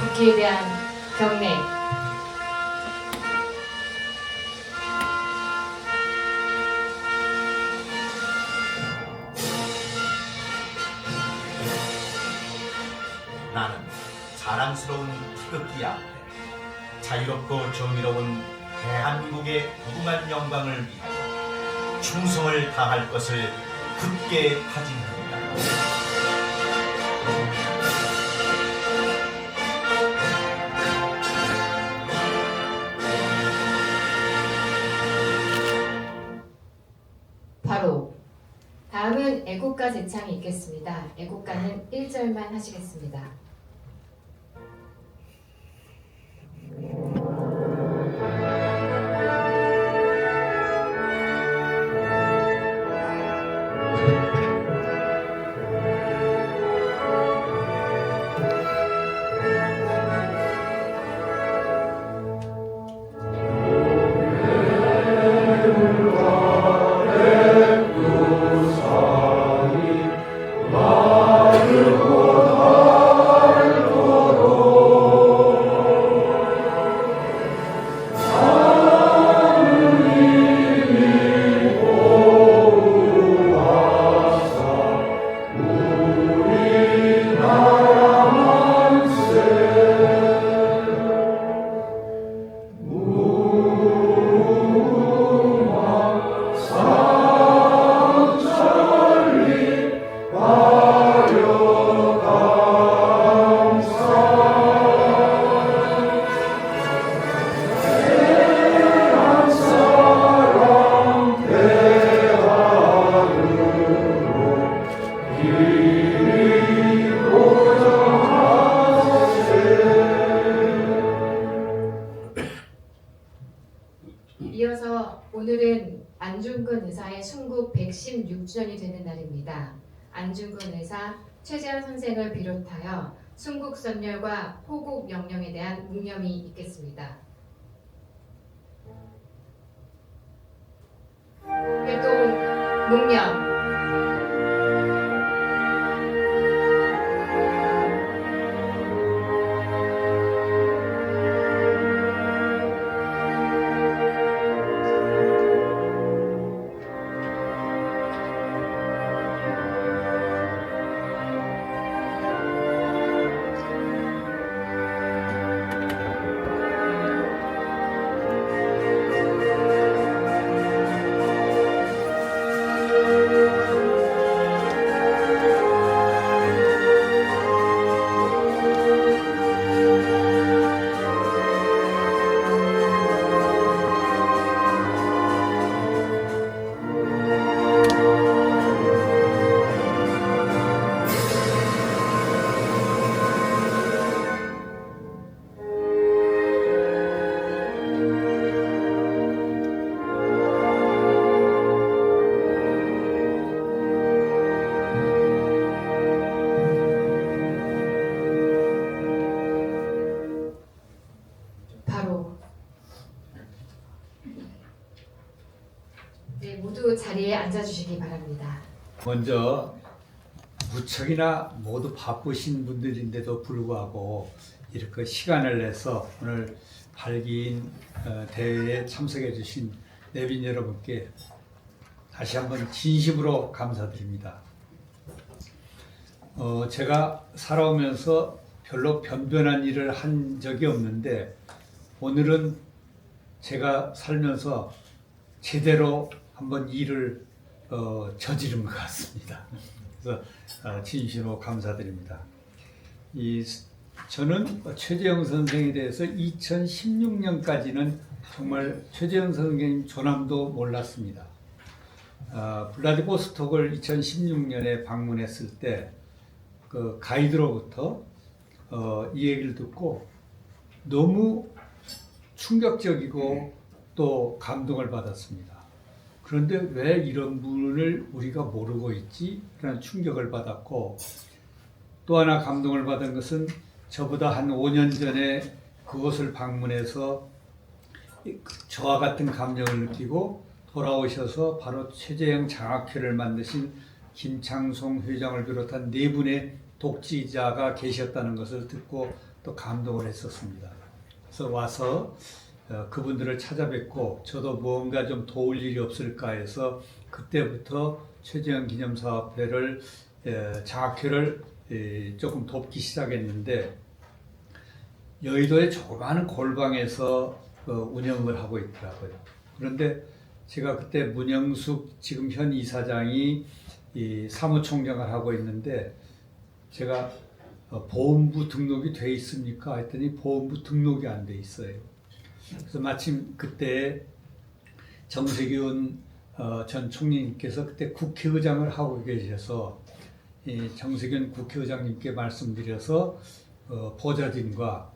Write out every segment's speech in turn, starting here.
국기에 대한 경례. 나는 자랑스러운 태극기 앞에 자유롭고 정의로운 대한민국의 무궁한 영광을 위하여 충성을 다할 것을 굳게 다짐합니다. 바로 다음은 애국가 제창이 있겠습니다. 애국가는 1절만 하시겠습니다. 이어서 오늘은 안중근 의사의 순국 116주년이 되는 날입니다. 안중근 의사, 최재현 선생을 비롯하여 순국 선열과 포국 명령에 대한 묵념이 있겠습니다. 활동 묵념. 모두 자리에 앉아주시기 바랍니다. 먼저 무척이나 모두 바쁘신 분들인데도 불구하고 이렇게 시간을 내서 오늘 발기인 대회에 참석해 주신 내빈 여러분께 다시 한번 진심으로 감사드립니다. 제가 살아오면서 별로 변변한 일을 한 적이 없는데 오늘은 제가 살면서 제대로 한번 일을 저지른 것 같습니다. 그래서 진심으로 감사드립니다. 저는 최재형 선생에 대해서 2016년까지는 정말 최재형 선생님 조남도 몰랐습니다. 블라디보스톡을 2016년에 방문했을 때 그 가이드로부터 이 얘기를 듣고 너무 충격적이고 또 감동을 받았습니다. 그런데 왜 이런 분을 우리가 모르고 있지? 그런 충격을 받았고 또 하나 감동을 받은 것은 저보다 한 5년 전에 그곳을 방문해서 저와 같은 감정을 느끼고 돌아오셔서 바로 최재형 장학회를 만드신 김창송 회장을 비롯한 네 분의 독지자가 계셨다는 것을 듣고 또 감동을 했었습니다. 그래서 와서 그분들을 찾아뵙고 저도 무언가 좀 도울 일이 없을까 해서 그때부터 최재형 기념사업회를 장학회를 조금 돕기 시작했는데 여의도의 조그마한 골방에서 운영을 하고 있더라고요. 그런데 제가 그때 문영숙 지금 현 이사장이 이 사무총장을 하고 있는데 제가 보험부 등록이 돼 있습니까? 했더니 보험부 등록이 안 돼 있어요. 그래서 마침 그때 정세균 전 총리님께서 그때 국회의장을 하고 계셔서 정세균 국회의장님께 말씀드려서 보좌진과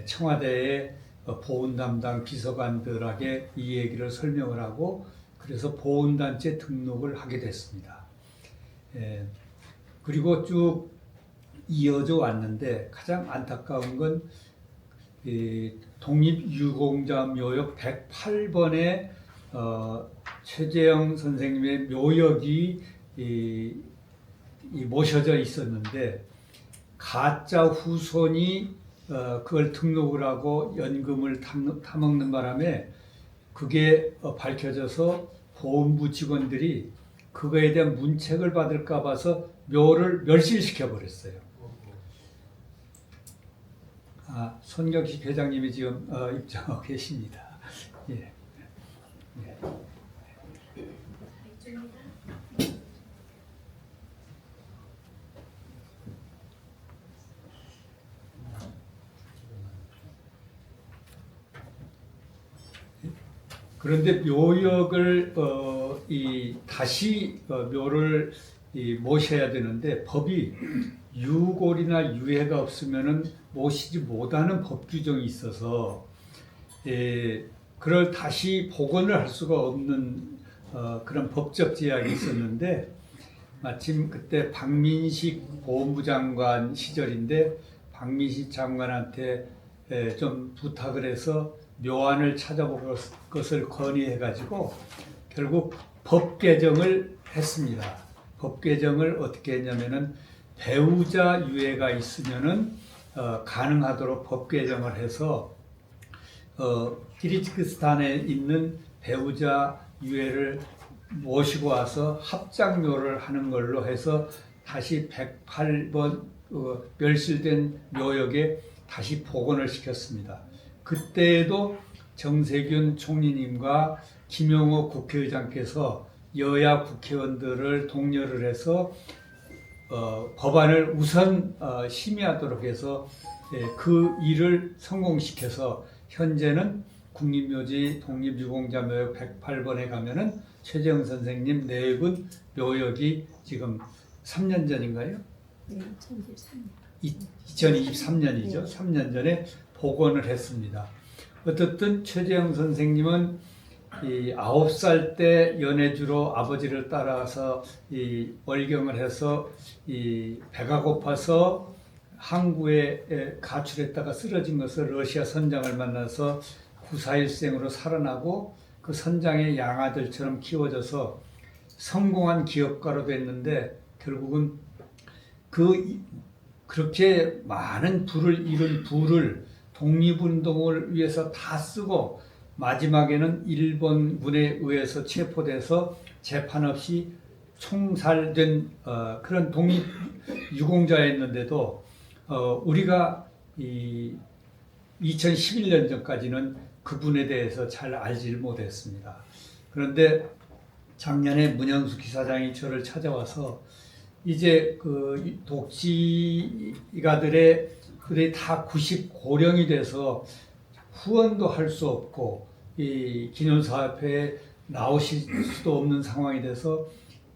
청와대의 보훈 담당 비서관들에게 이 얘기를 설명을 하고 그래서 보훈단체 등록을 하게 됐습니다. 그리고 쭉 이어져 왔는데 가장 안타까운 건 독립유공자 묘역 108번에 최재형 선생님의 묘역이 모셔져 있었는데 가짜 후손이 그걸 등록을 하고 연금을 타먹는 바람에 그게 밝혀져서 보훈부 직원들이 그거에 대한 문책을 받을까 봐서 묘를 멸실시켜 버렸어요. 손경식 회장님이 지금 입장하고 계십니다. 예. 예. 그런데 묘역을 다시 묘를 모셔야 되는데 법이 유골이나 유해가 없으면은 모시지 못하는 법 규정이 있어서 그걸 다시 복원을 할 수가 없는 그런 법적 제약이 있었는데 마침 그때 박민식 보훈부 장관 시절인데 박민식 장관한테 좀 부탁을 해서 묘안을 찾아볼 것을 건의해가지고 결국 법 개정을 했습니다. 법 개정을 어떻게 했냐면은 배우자 유해가 있으면은 가능하도록 법 개정을 해서 키르기스탄에 있는 배우자 유해를 모시고 와서 합작묘를 하는 걸로 해서 다시 108번 멸실된 묘역에 다시 복원을 시켰습니다. 그때에도 정세균 총리님과 김용호 국회의장께서 여야 국회의원들을 독려를 해서 법안을 우선 심의하도록 해서 그 일을 성공시켜서 현재는 국립묘지 독립유공자 묘역 108번에 가면은 최재형 선생님 내군 묘역이 지금 3년 전인가요? 네, 2023년. 2023년이죠. 3년 전에 복원을 했습니다. 어떻든 최재형 선생님은 9살 때 연해주로 아버지를 따라서 월경을 해서 배가 고파서 항구에 가출했다가 쓰러진 것을 러시아 선장을 만나서 941생으로 살아나고 그 선장의 양아들처럼 키워져서 성공한 기업가로 됐는데 결국은 그렇게 많은 부를 이룬 부를 독립운동을 위해서 다 쓰고 마지막에는 일본군에 의해서 체포돼서 재판 없이 총살된 그런 독립유공자였는데도 우리가 2011년 전까지는 그분에 대해서 잘 알지를 못했습니다. 그런데 작년에 문영숙 기사장이 저를 찾아와서 이제 그 독지가들의 그들이 다 90고령이 돼서 후원도 할 수 없고 이 기념사업회에 나오실 수도 없는 상황이 돼서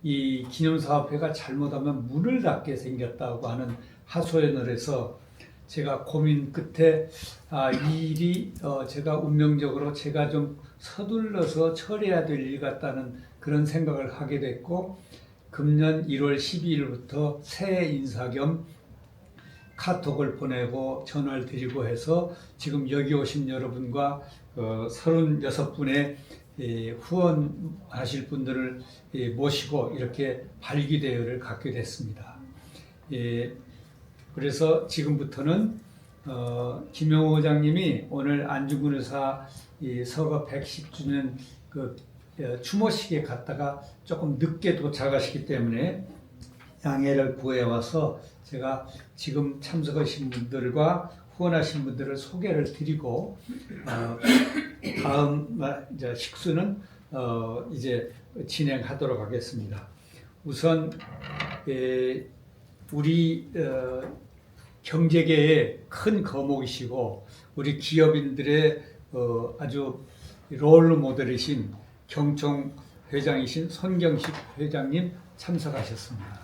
이 기념사업회가 잘못하면 문을 닫게 생겼다고 하는 하소연을 해서 제가 고민 끝에 이 일이 제가 운명적으로 제가 좀 서둘러서 처리해야 될 일 같다는 그런 생각을 하게 됐고 금년 1월 12일부터 새해 인사 겸 카톡을 보내고 전화를 드리고 해서 지금 여기 오신 여러분과 36분의 후원하실 분들을 모시고 이렇게 발기대회를 갖게 됐습니다. 그래서 지금부터는 김용호 회장님이 오늘 안중근 의사 이 서거 110주년 그 추모식에 갔다가 조금 늦게 도착하시기 때문에 양해를 구해와서 제가 지금 참석하신 분들과 후원하신 분들을 소개를 드리고 다음 이제 식수는 이제 진행하도록 하겠습니다. 우선 우리 경제계의 큰 거목이시고 우리 기업인들의 아주 롤 모델이신 경총 회장이신 손경식 회장님 참석하셨습니다.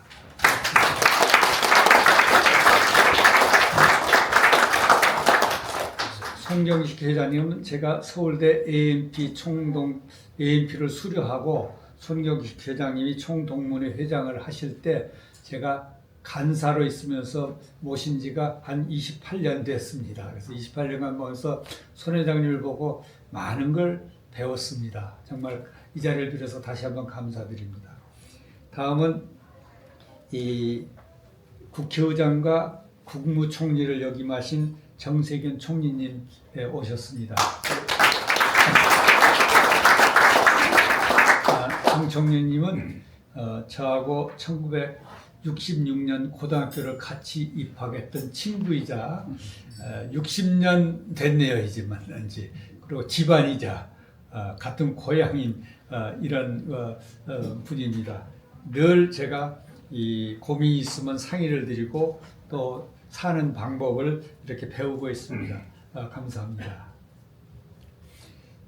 손경식 회장님은 제가 서울대 AMP를 수료하고 손경식 회장님이 총동문회 회장을 하실 때 제가 간사로 있으면서 모신 지가 한 28년 됐습니다. 그래서 28년간 모여서 손 회장님을 보고 많은 걸 배웠습니다. 정말 이 자리를 빌어서 다시 한번 감사드립니다. 다음은 이 국회의장과 국무총리를 역임하신 정세균 총리님 오셨습니다. 정 총리님은 저하고 1966년 고등학교를 같이 입학했던 친구이자 60년 됐네요, 이제. 그리고 집안이자 같은 고향인 이런 분입니다. 늘 제가 이 고민이 있으면 상의를 드리고 또 사는 방법을 이렇게 배우고 있습니다. 감사합니다.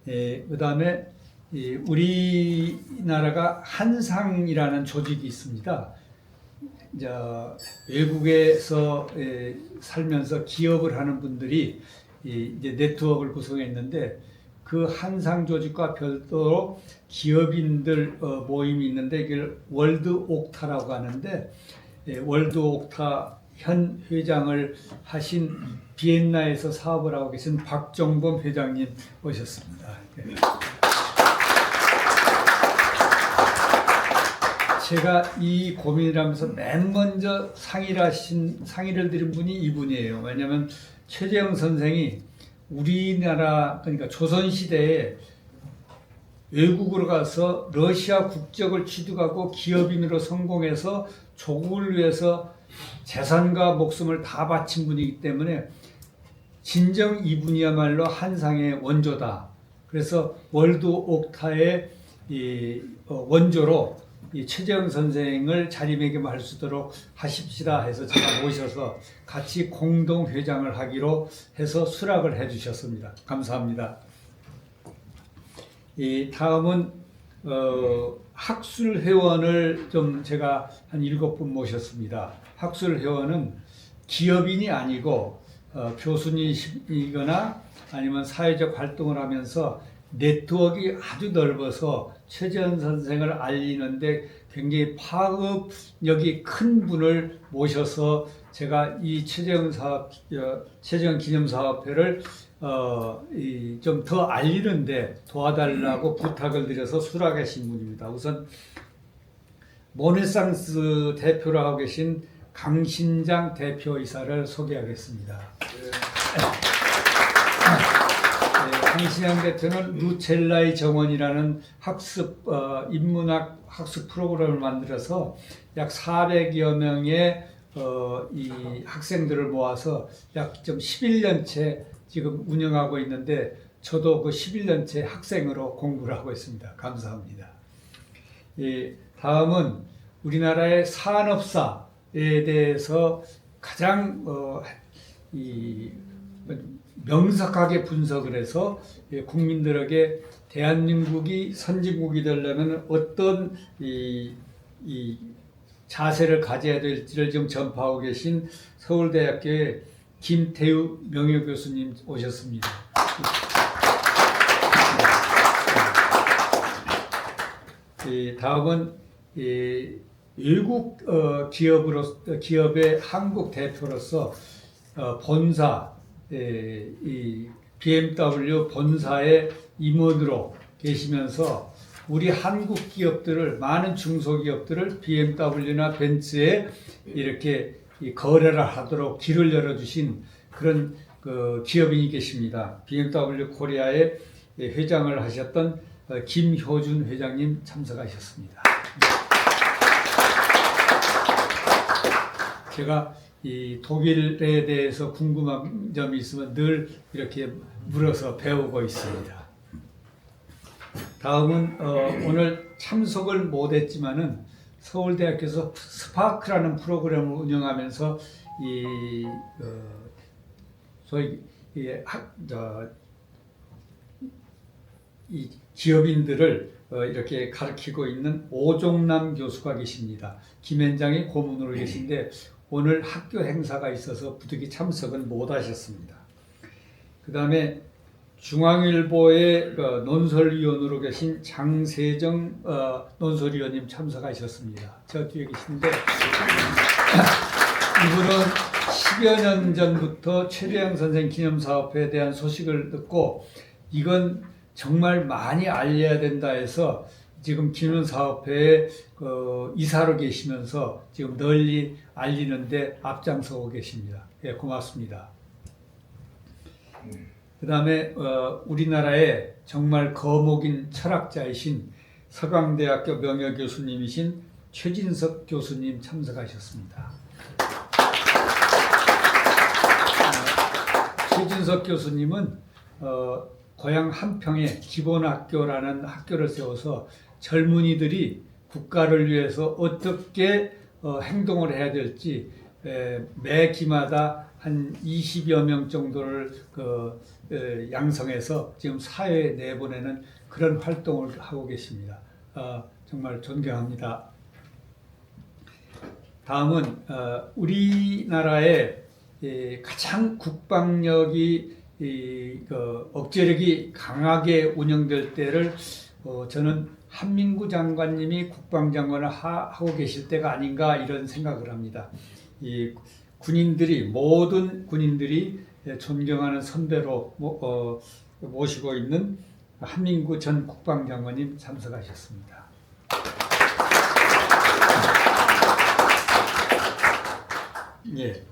그 다음에 우리나라가 한상이라는 조직이 있습니다. 외국에서 살면서 기업을 하는 분들이 이제 네트워크를 구성했는데 그 한상 조직과 별도로 기업인들 모임이 있는데 이걸 월드 옥타라고 하는데 월드 옥타 현 회장을 하신 비엔나에서 사업을 하고 계신 박정범 회장님 오셨습니다. 제가 이 고민을 하면서 맨 먼저 상의를 드린 분이 이분이에요. 왜냐하면 최재형 선생이 우리나라 그러니까 조선시대에 외국으로 가서 러시아 국적을 취득하고 기업인으로 성공해서 조국을 위해서 재산과 목숨을 다 바친 분이기 때문에 진정 이분이야말로 한상의 원조다. 그래서 월드 옥타의 원조로 이 최재형 선생을 자리매김할 수 있도록 하십시다 해서 제가 모셔서 같이 공동 회장을 하기로 해서 수락을 해주셨습니다. 감사합니다. 다음은 학술 회원을 좀 제가 한 7분 모셨습니다. 학술 회원은 기업인이 아니고 교수님이거나 아니면 사회적 활동을 하면서 네트워크가 아주 넓어서 최재형 선생을 알리는데 굉장히 파급력이 큰 분을 모셔서 제가 이 최재형 기념사업회를 좀 더 알리는데 도와달라고 부탁을 드려서 수락하신 분입니다. 우선 모네상스 대표를 하고 계신 강신장 대표이사를 소개하겠습니다. 강신장 대표는 루첼라의 정원이라는 인문학 학습 프로그램을 만들어서 약 400여 명의 이 학생들을 모아서 약 11년째 지금 운영하고 있는데 저도 그 11년째 학생으로 공부를 하고 있습니다. 감사합니다. 다음은 우리나라의 산업사에 대해서 가장 명석하게 분석을 해서 국민들에게 대한민국이 선진국이 되려면 어떤 이 자세를 가져야 될지를 지금 전파하고 계신 서울대학교의 김태우 명예교수님 오셨습니다. 다음은 외국 기업의 한국 대표로서 본사 이 BMW 본사의 임원으로 계시면서 우리 한국 기업들을 많은 중소기업들을 BMW나 벤츠에 이렇게 거래를 하도록 길을 열어주신 그런 그 기업인이 계십니다. BMW 코리아의 회장을 하셨던 김효준 회장님 참석하셨습니다. 제가 이 독일에 대해서 궁금한 점이 있으면 늘 이렇게 물어서 배우고 있습니다. 다음은 오늘 참석을 못했지만은 서울대학교에서 스파크라는 프로그램을 운영하면서 소위 이 기업인들을 이렇게 가르치고 있는 오종남 교수가 계십니다. 김현장이 고문으로 계신데 오늘 학교 행사가 있어서 부득이 참석은 못하셨습니다. 그 다음에 중앙일보의 논설위원으로 계신 장세정 논설위원님 참석하셨습니다. 저 뒤에 계신데 이분은 10여 년 전부터 최대영 선생 기념사업회에 대한 소식을 듣고 이건 정말 많이 알려야 된다 해서 지금 기념사업회에 이사로 계시면서 지금 널리 알리는데 앞장서고 계십니다. 예, 고맙습니다. 그 다음에 우리나라의 정말 거목인 철학자이신 서강대학교 명예교수님이신 최진석 교수님 참석하셨습니다. 최진석 교수님은 고향 한평에 기본학교라는 학교를 세워서 젊은이들이 국가를 위해서 어떻게 행동을 해야 될지 매 기마다 한 20여 명 정도를 양성해서 지금 사회에 내보내는 그런 활동을 하고 계십니다. 정말 존경합니다. 다음은 우리나라의 가장 국방력이 억제력이 강하게 운영될 때를 저는 한민구 장관님이 국방장관을 하고 계실 때가 아닌가 이런 생각을 합니다. 이 군인들이 모든 군인들이 존경하는 선배로 모시고 있는 한민구 전 국방장관님 참석하셨습니다. 예,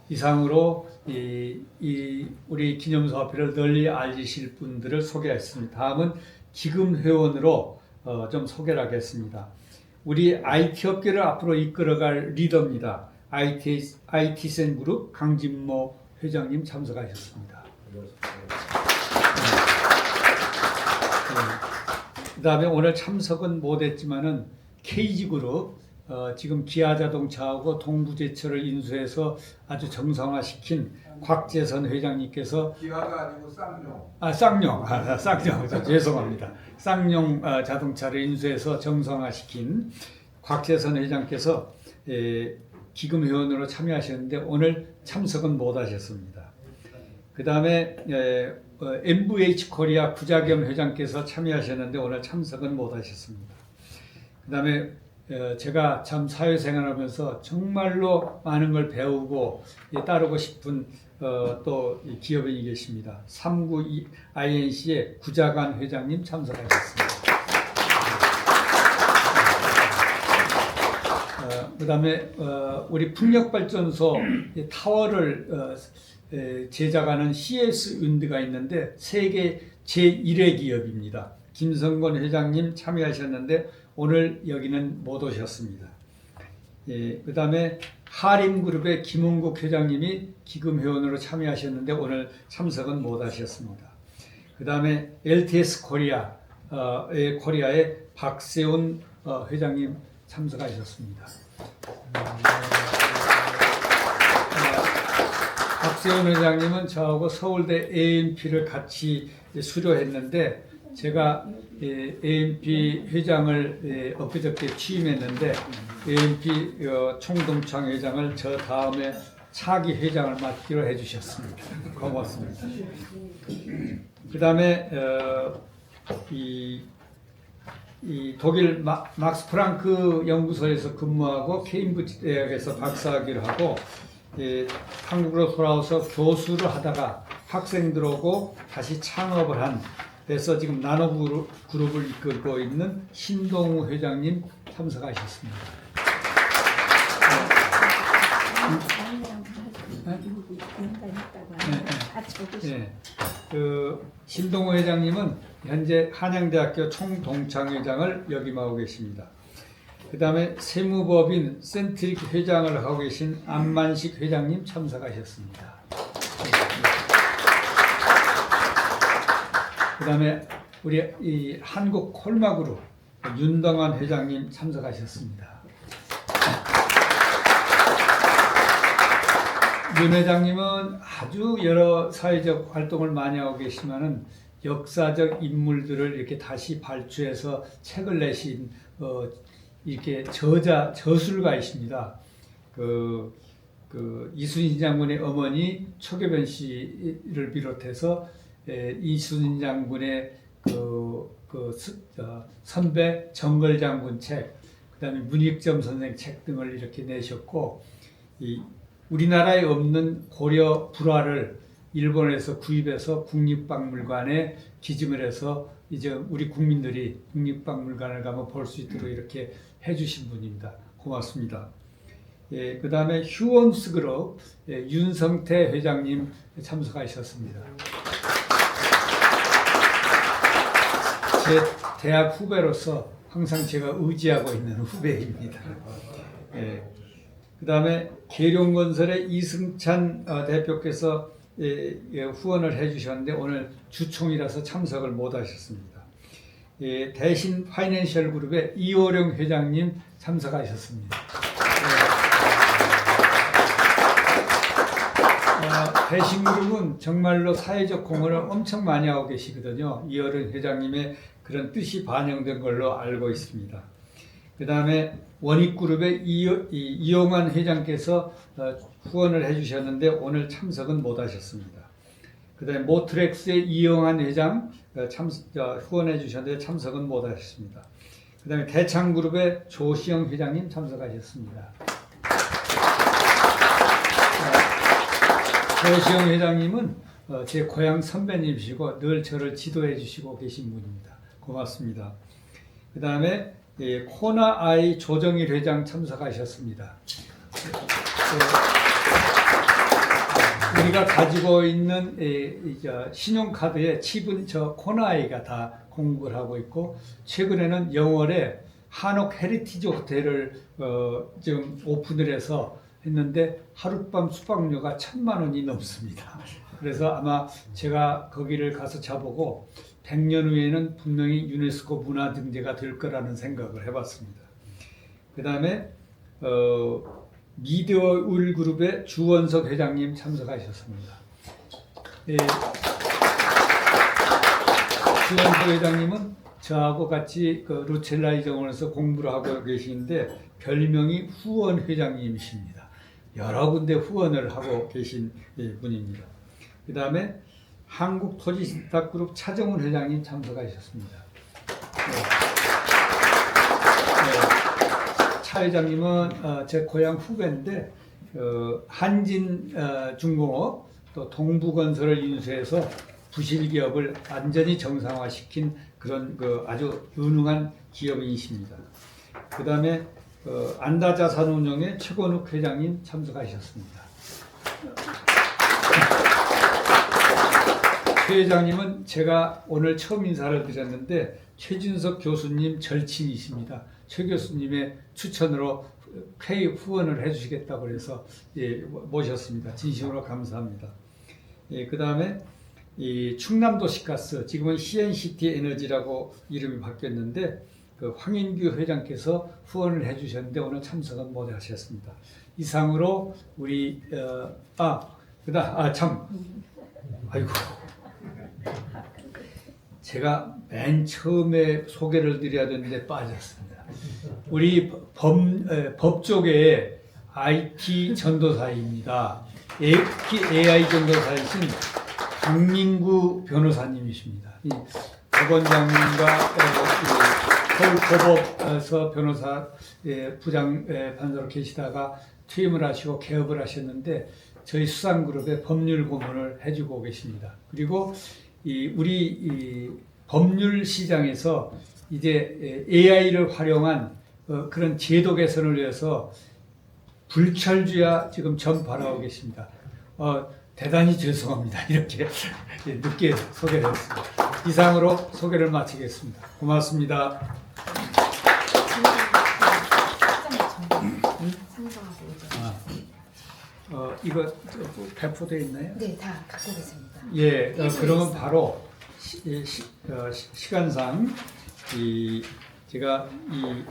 이상으로 우리 기념사업회를 널리 알리실 분들을 소개했습니다. 다음은 기금 회원으로 좀 소개를 하겠습니다. 우리 IT 업계를 앞으로 이끌어갈 리더입니다. IT센 그룹 강진모 회장님 참석하셨습니다. 그 다음에 오늘 참석은 못했지만은 KG 그룹 지금 기아자동차하고 동부제철을 인수해서 아주 정상화시킨 곽재선 회장님께서 기아가 아니고 쌍용. 쌍용 죄송합니다. 쌍용 자동차를 인수해서 정상화시킨 곽재선 회장께서 기금 회원으로 참여하셨는데 오늘 참석은 못하셨습니다. 그 다음에 MVH 코리아 구자겸 회장께서 참여하셨는데 오늘 참석은 못하셨습니다. 그 다음에 제가 참 사회생활하면서 정말로 많은 걸 배우고 따르고 싶은 또 기업인이 계십니다. 39 INC의 구자관 회장님 참석하셨습니다. 그 다음에 우리 풍력발전소 타워를 제작하는 CS 윈드가 있는데 세계 제1회 기업입니다. 김성건 회장님 참여하셨는데 오늘 여기는 못 오셨습니다. 그 다음에 하림그룹의 김은국 회장님이 기금회원으로 참여하셨는데 오늘 참석은 못 하셨습니다. 그 다음에 LTS 코리아의 박세훈 회장님 참석하셨습니다. 박세훈 회장님은 저하고 서울대 AMP를 같이 수료했는데 제가 AMP 회장을 엊그저께 취임했는데 AMP 총동창 회장을 저 다음에 차기 회장을 맡기로 해주셨습니다. 고맙습니다. 그 다음에 이 독일 막스 프랑크 연구소에서 근무하고 케임브리지 대학에서 박사학위를 하고 한국으로 돌아와서 교수를 하다가 학생들하고 다시 창업을 한 그래서 지금 나노 그룹을 이끌고 있는 신동우 회장님 참석하셨습니다. 예, 신동호 회장님은 현재 한양대학교 총동창회장을 역임하고 계십니다. 그 다음에 세무법인 센트릭 회장을 하고 계신 안만식 회장님 참석하셨습니다. 그 다음에 우리 이 한국 콜마그룹 윤동환 회장님 참석하셨습니다. 윤 회장님은 아주 여러 사회적 활동을 많이 하고 계시지만은 역사적 인물들을 이렇게 다시 발췌해서 책을 내신 이렇게 저술가이십니다. 이순신 장군의 어머니 초계변 씨를 비롯해서 이순신 장군의 선배 정걸 장군 책, 그다음에 문익점 선생 책 등을 이렇게 내셨고, 우리나라에 없는 고려 불화를 일본에서 구입해서 국립박물관에 기증을 해서 이제 우리 국민들이 국립박물관을 가면 볼 수 있도록 이렇게 해주신 분입니다. 고맙습니다. 예, 그 다음에 휴원스 그룹 윤성태 회장님 참석하셨습니다. 제 대학 후배로서 항상 제가 의지하고 있는 후배입니다. 예. 그 다음에 계룡건설의 이승찬 대표께서 후원을 해주셨는데 오늘 주총이라서 참석을 못하셨습니다. 대신 파이낸셜 그룹의 이호령 회장님 참석하셨습니다. 대신그룹은 정말로 사회적 공헌을 엄청 많이 하고 계시거든요. 이호령 회장님의 그런 뜻이 반영된 걸로 알고 있습니다. 그 다음에 원익그룹의 이용환 회장께서 후원을 해주셨는데 오늘 참석은 못하셨습니다. 그 다음에 모트렉스의 이용환 회장 후원해 주셨는데 참석은 못하셨습니다. 그 다음에 대창그룹의 조시영 회장님 참석하셨습니다. 조시영 회장님은 제 고향 선배님이시고 늘 저를 지도해 주시고 계신 분입니다. 고맙습니다. 그 다음에 코나아이 조정일 회장 참석하셨습니다. 우리가 가지고 있는 신용카드의 칩은 저 코나아이가 다 공급을 하고 있고, 최근에는 영월에 한옥 헤리티지 호텔을 지금 오픈을 해서 했는데 하룻밤 숙박료가 1,000만 원이 넘습니다. 그래서 아마 제가 거기를 가서 자보고 100년 후에는 분명히 유네스코 문화등재가 될 거라는 생각을 해봤습니다. 그 다음에 미디어울 그룹의 주원석 회장님 참석하셨습니다. 주원석 회장님은 저하고 같이 루첼라이 정원에서 공부를 하고 계시는데 별명이 후원 회장님이십니다. 여러 군데 후원을 하고 계신 분입니다. 그 다음에 한국토지신탁그룹 차정훈 회장님 참석하셨습니다. 차 회장님은 제 고향 후배인데 한진중공업 또 동부건설을 인수해서 부실기업을 완전히 정상화시킨 그런 아주 유능한 기업인이십니다. 그 다음에 안다자산운용의 최건욱 회장님 참석하셨습니다. 최 회장님은 제가 오늘 처음 인사를 드렸는데 최진석 교수님 절친이십니다. 최 교수님의 추천으로 회의 후원을 해주시겠다고 해서 모셨습니다. 진심으로 감사합니다. 그 다음에 이 충남도시가스, 지금은 CNCT 에너지라고 이름이 바뀌었는데 황인규 회장께서 후원을 해주셨는데 오늘 참석은 못하셨습니다. 이상으로 우리 아이고. 제가 맨 처음에 소개를 드려야 되는데 빠졌습니다. 우리 법조계의 IT 전도사입니다. AI 전도사이신 강민구 변호사님이십니다. 이 법원장님과 서울고법에서 변호사 부장 판사로 계시다가 퇴임을 하시고 개업을 하셨는데 저희 수산그룹의 법률 고문을 해주고 계십니다. 그리고 우리 법률 시장에서 이제 AI를 활용한 그런 제도 개선을 위해서 불철주야 지금 전파하고 계십니다. 대단히 죄송합니다. 이렇게 늦게 소개를 했습니다. 이상으로 소개를 마치겠습니다. 고맙습니다. 상상하고 오죠. 이거 배포되어 있나요? 네, 다 갖고 계십니다. 예, 띄어져 그러면 있어요. 바로 시간상 제가 이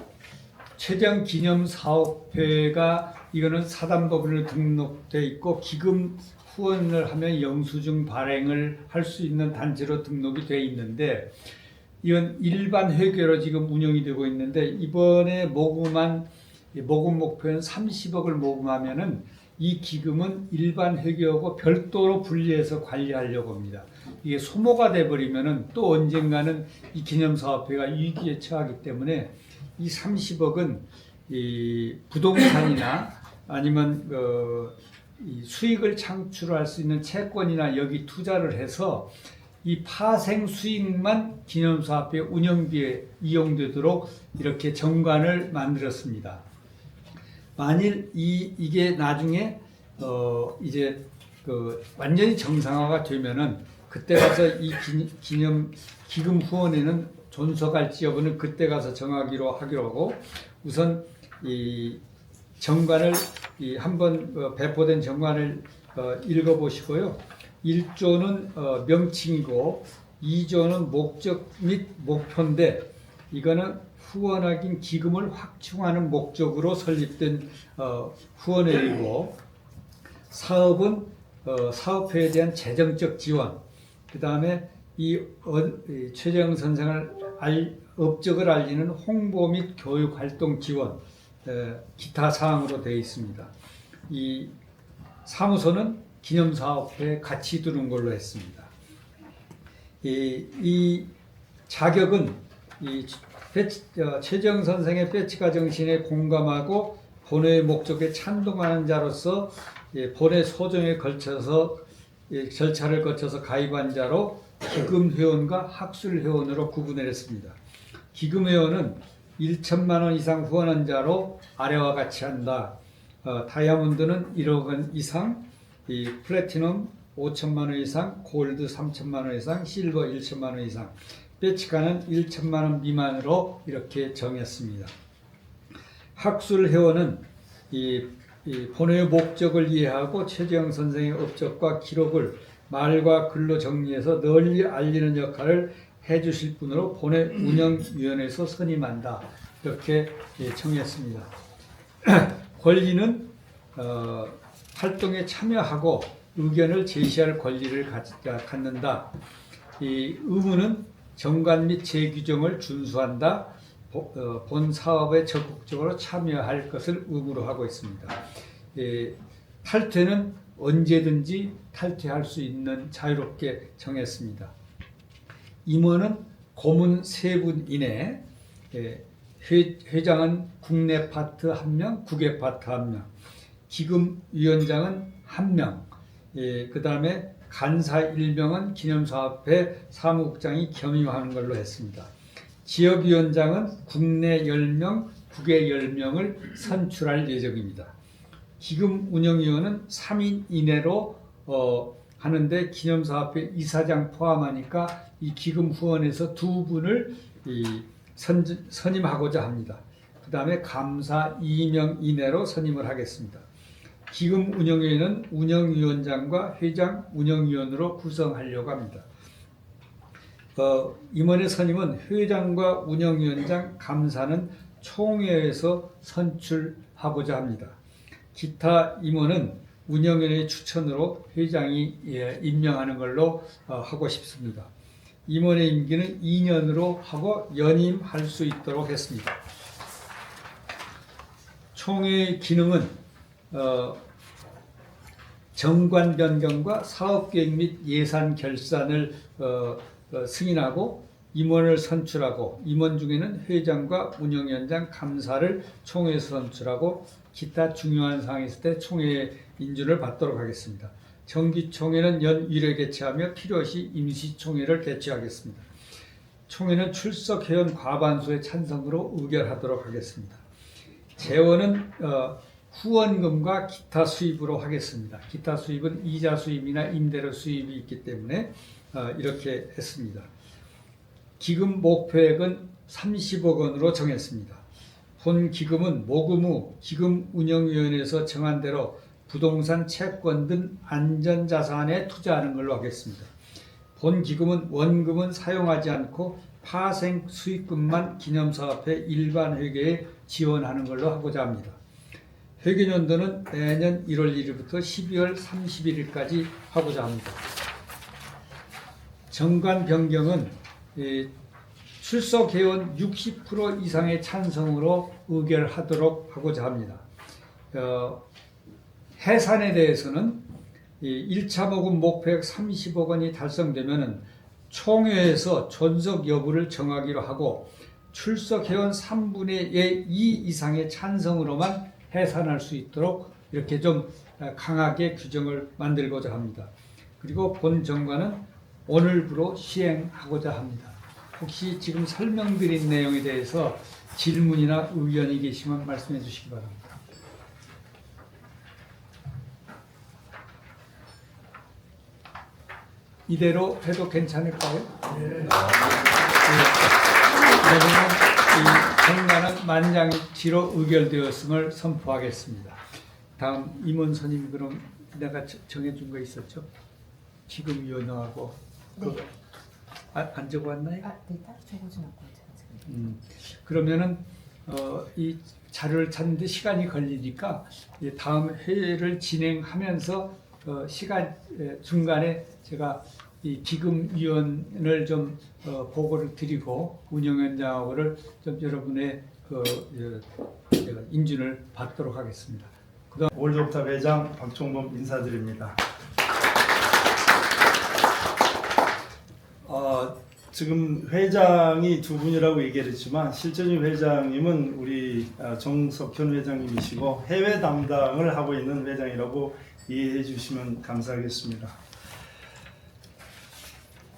최정기념사업회가 이거는 사단법인으로 등록돼 있고 기금 후원을 하면 영수증 발행을 할 수 있는 단체로 등록이 돼 있는데 이건 일반 회계로 지금 운영이 되고 있는데 이번에 모금 목표는 30억을 모금하면은 이 기금은 일반 회계하고 별도로 분리해서 관리하려고 합니다. 이게 소모가 돼버리면은 또 언젠가는 이 기념사업회가 위기에 처하기 때문에 이 30억은 이 부동산이나 아니면 이 수익을 창출할 수 있는 채권이나 여기 투자를 해서 이 파생 수익만 기념사업회 운영비에 이용되도록 이렇게 정관을 만들었습니다. 만일 이게 나중에 이제 완전히 정상화가 되면은 그때 가서 이 기금 후원에는 존속할지 여부는 그때 가서 정하기로 하기로 하고 우선 이 정관을 한번 배포된 정관을 읽어보시고요. 1조는 명칭이고 2조는 목적 및 목표인데 이거는 후원하긴 기금을 확충하는 목적으로 설립된 후원회이고 사업은 사업회에 대한 재정적 지원 그 다음에 이 최재형 선생을 업적을 알리는 홍보 및 교육 활동 지원 기타 사항으로 되어 있습니다. 이 사무소는 기념사업회에 같이 두는 걸로 했습니다. 이 자격은 최재형 선생의 배치가 정신에 공감하고 본회의 목적에 찬동하는 자로서 본회 소정에 걸쳐서 절차를 거쳐서 가입한 자로 기금회원과 학술회원으로 구분을 했습니다. 기금회원은 1천만 원 이상 후원한 자로 아래와 같이 한다. 다이아몬드는 1억 원 이상, 이 플래티넘 5천만 원 이상, 골드 3천만 원 이상, 실버 1천만 원 이상, 배치가는 1천만 원 미만으로 이렇게 정했습니다. 학술회원은 이 본회의 목적을 이해하고 최재형 선생의 업적과 기록을 말과 글로 정리해서 널리 알리는 역할을 해주실 분으로 본회 운영위원회에서 선임한다. 이렇게 정했습니다. 권리는 활동에 참여하고 의견을 제시할 권리를 갖는다. 이 의무는 정관 및 재규정을 준수한다. 본 사업에 적극적으로 참여할 것을 의무로 하고 있습니다. 탈퇴는 언제든지 탈퇴할 수 있는 자유롭게 정했습니다. 임원은 고문 3분 이내, 회장은 국내 파트 1명, 국외 파트 1명, 기금위원장은 1명, 그 다음에 간사 1명은 기념사업회 사무국장이 겸임하는 걸로 했습니다. 지역위원장은 국내 10명, 국외 10명을 선출할 예정입니다. 기금운영위원은 3인 이내로 하는데 기념사업회 이사장 포함하니까 이 기금 후원에서 2분을 선임하고자 합니다. 그 다음에 감사 2명 이내로 선임을 하겠습니다. 기금운영위원회는 운영위원장과 회장, 운영위원으로 구성하려고 합니다. 임원의 선임은 회장과 운영위원장, 감사는 총회에서 선출하고자 합니다. 기타 임원은 운영위원회 추천으로 회장이 임명하는 걸로 하고 싶습니다. 임원의 임기는 2년으로 하고 연임할 수 있도록 했습니다. 총회의 기능은 정관 변경과 사업계획 및 예산 결산을 승인하고 임원을 선출하고 임원 중에는 회장과 운영위원장, 감사를 총회에서 선출하고 기타 중요한 사항이 있을 때 총회 인준을 받도록 하겠습니다. 정기총회는 연 1회 개최하며 필요시 임시총회를 개최하겠습니다. 총회는 출석 회원 과반수의 찬성으로 의결하도록 하겠습니다. 재원은 후원금과 기타 수입으로 하겠습니다. 기타 수입은 이자 수입이나 임대료 수입이 있기 때문에 이렇게 했습니다. 기금 목표액은 30억 원으로 정했습니다. 본 기금은 모금 후 기금운영위원회에서 정한 대로 부동산, 채권 등 안전자산에 투자하는 걸로 하겠습니다. 본 기금은 원금은 사용하지 않고 파생 수익금만 기념사업회 일반 회계에 지원하는 걸로 하고자 합니다. 회계연도는 내년 1월 1일부터 12월 31일까지 하고자 합니다. 정관 변경은 출석 회원 60% 이상의 찬성으로 의결하도록 하고자 합니다. 해산에 대해서는 1차 모금 목표액 30억 원이 달성되면 총회에서 존속 여부를 정하기로 하고 출석 회원 3분의 2 이상의 찬성으로만 해산할 수 있도록 이렇게 좀 강하게 규정을 만들고자 합니다. 그리고 본 정관은 오늘부로 시행하고자 합니다. 혹시 지금 설명드린 내용에 대해서 질문이나 의견이 계시면 말씀해 주시기 바랍니다. 이대로 해도 괜찮을까요? 네. 그러면 이 정관은 만장일치로 의결되었음을 선포하겠습니다. 다음 임원선임 그럼 내가 정해준 거 있었죠? 기금위원회하고 네. 안 적어왔나요? 네, 따로 적어주는 것 같아요. 그러면은 이 자료를 찾는데 시간이 걸리니까 다음 회의를 진행하면서 시간 중간에 제가 이 기금위원을 좀 보고를 드리고 운영위원장하고를 좀 여러분의 제가 인준을 받도록 하겠습니다. 그다음 월드옵탑 회장 박종범 인사드립니다. 지금 회장이 두 분이라고 얘기를 했지만 실제적인 회장님은 우리 정석현 회장님이시고 해외 담당을 하고 있는 회장이라고 이해해 주시면 감사하겠습니다.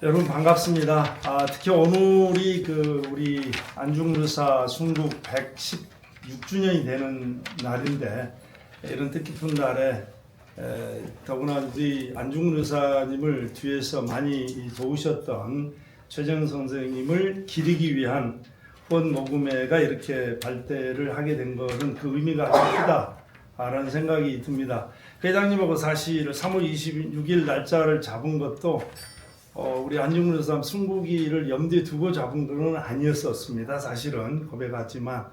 여러분 반갑습니다. 특히 오늘이 우리 안중르사 순국 116주년이 되는 날인데 이런 뜻깊은 날에 더구나 우리 안중르사님을 뒤에서 많이 도우셨던 최정 선생님을 기리기 위한 후원 모금회가 이렇게 발대를 하게 된 것은 그 의미가 아주 크다라는 생각이 듭니다. 회장님하고 사실 3월 26일 날짜를 잡은 것도 우리 안중르사 순국일을 염두에 두고 잡은 것은 아니었었습니다. 사실은 고백하지만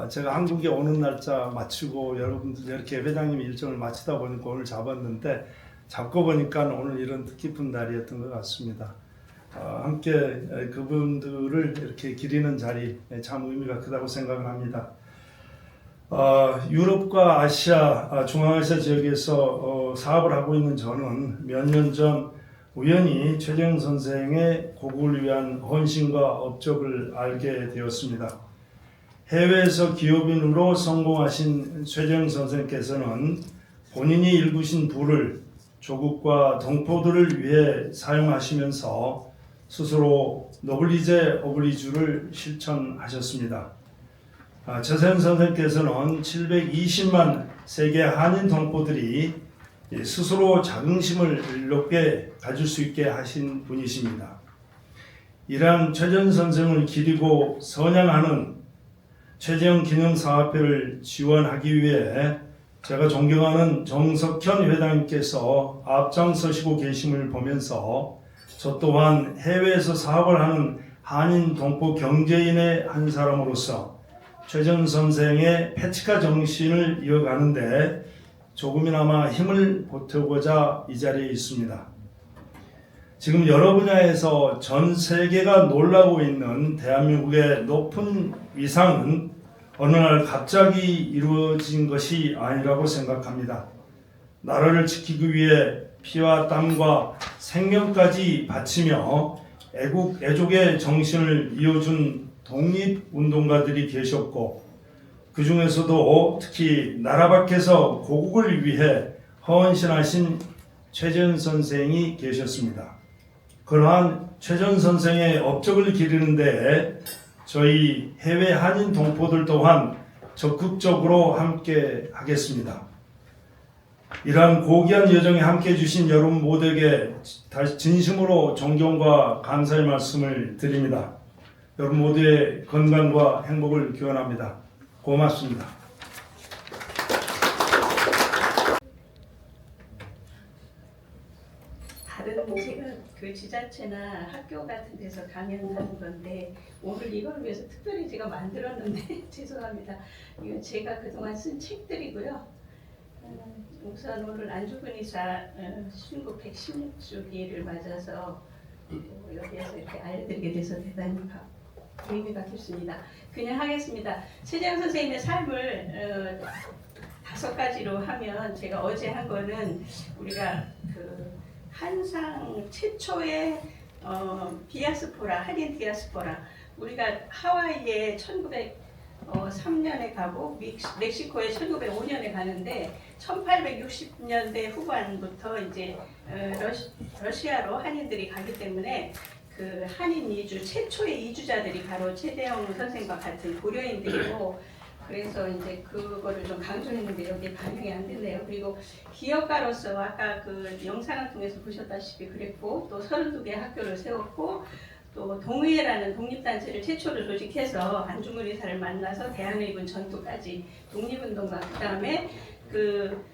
제가 한국에 오는 날짜 맞추고 여러분들 이렇게 회장님이 일정을 마치다 보니까 오늘 잡았는데 잡고 보니까 오늘 이런 뜻깊은 날이었던 것 같습니다. 함께 그분들을 이렇게 기리는 자리 참 의미가 크다고 생각을 합니다. 유럽과 아시아, 중앙아시아 지역에서 사업을 하고 있는 저는 몇 년 전 우연히 최정 선생의 고국을 위한 헌신과 업적을 알게 되었습니다. 해외에서 기업인으로 성공하신 최정 선생께서는 본인이 일구신 부를 조국과 동포들을 위해 사용하시면서 스스로 노블리제 오블리주를 실천하셨습니다. 최정 선생께서는 720만 세계 한인 동포들이 스스로 자긍심을 높게 가질 수 있게 하신 분이십니다. 이러한 최정 선생을 기리고 선양하는 최정 기념사업회를 지원하기 위해 제가 존경하는 정석현 회장님께서 앞장서시고 계심을 보면서 저 또한 해외에서 사업을 하는 한인 동포 경제인의 한 사람으로서 최정 선생의 패치카 정신을 이어가는데 조금이나마 힘을 보태고자 이 자리에 있습니다. 지금 여러 분야에서 전 세계가 놀라고 있는 대한민국의 높은 위상은 어느 날 갑자기 이루어진 것이 아니라고 생각합니다. 나라를 지키기 위해 피와 땀과 생명까지 바치며 애국 애족의 정신을 이어준 독립운동가들이 계셨고 그 중에서도 특히 나라 밖에서 고국을 위해 헌신하신 최정 선생이 계셨습니다. 그러한 최정 선생의 업적을 기리는 데 저희 해외 한인 동포들 또한 적극적으로 함께 하겠습니다. 이러한 고귀한 여정에 함께 해주신 여러분 모두에게 다시 진심으로 존경과 감사의 말씀을 드립니다. 여러분 모두의 건강과 행복을 기원합니다. 고맙습니다. 다른 제가 그 지자체나 학교 같은 데서 강연하는 건데 오늘 이걸 위해서 특별히 제가 만들었는데 죄송합니다. 이건 제가 그동안 쓴 책들이고요. 우선 오늘 안중근 의사 신국 116주기를 맞아서 여기에서 이렇게 알려드리게 돼서 대단히 의미가 깊습니다. 그냥 하겠습니다. 최재형 선생님의 삶을 5가지로 하면 제가 어제 한 거는 우리가 그 한상 최초의 디아스포라, 한인 디아스포라, 우리가 하와이에 1903년에 가고 멕시코에 1905년에 가는데 1860년대 후반부터 이제 러시아로 한인들이 가기 때문에 그 한인 이주 최초의 이주자들이 바로 최재형 선생과 같은 고려인들이고, 그래서 이제 그거를 좀 강조했는데 여기 반영이 안 됐네요. 그리고 기업가로서 아까 그 영상을 통해서 보셨다시피 그랬고, 또 32개 학교를 세웠고, 또 동의회라는 독립단체를 최초로 조직해서 안중근 의사를 만나서 대한의군 전투까지 독립운동과 그 다음에 그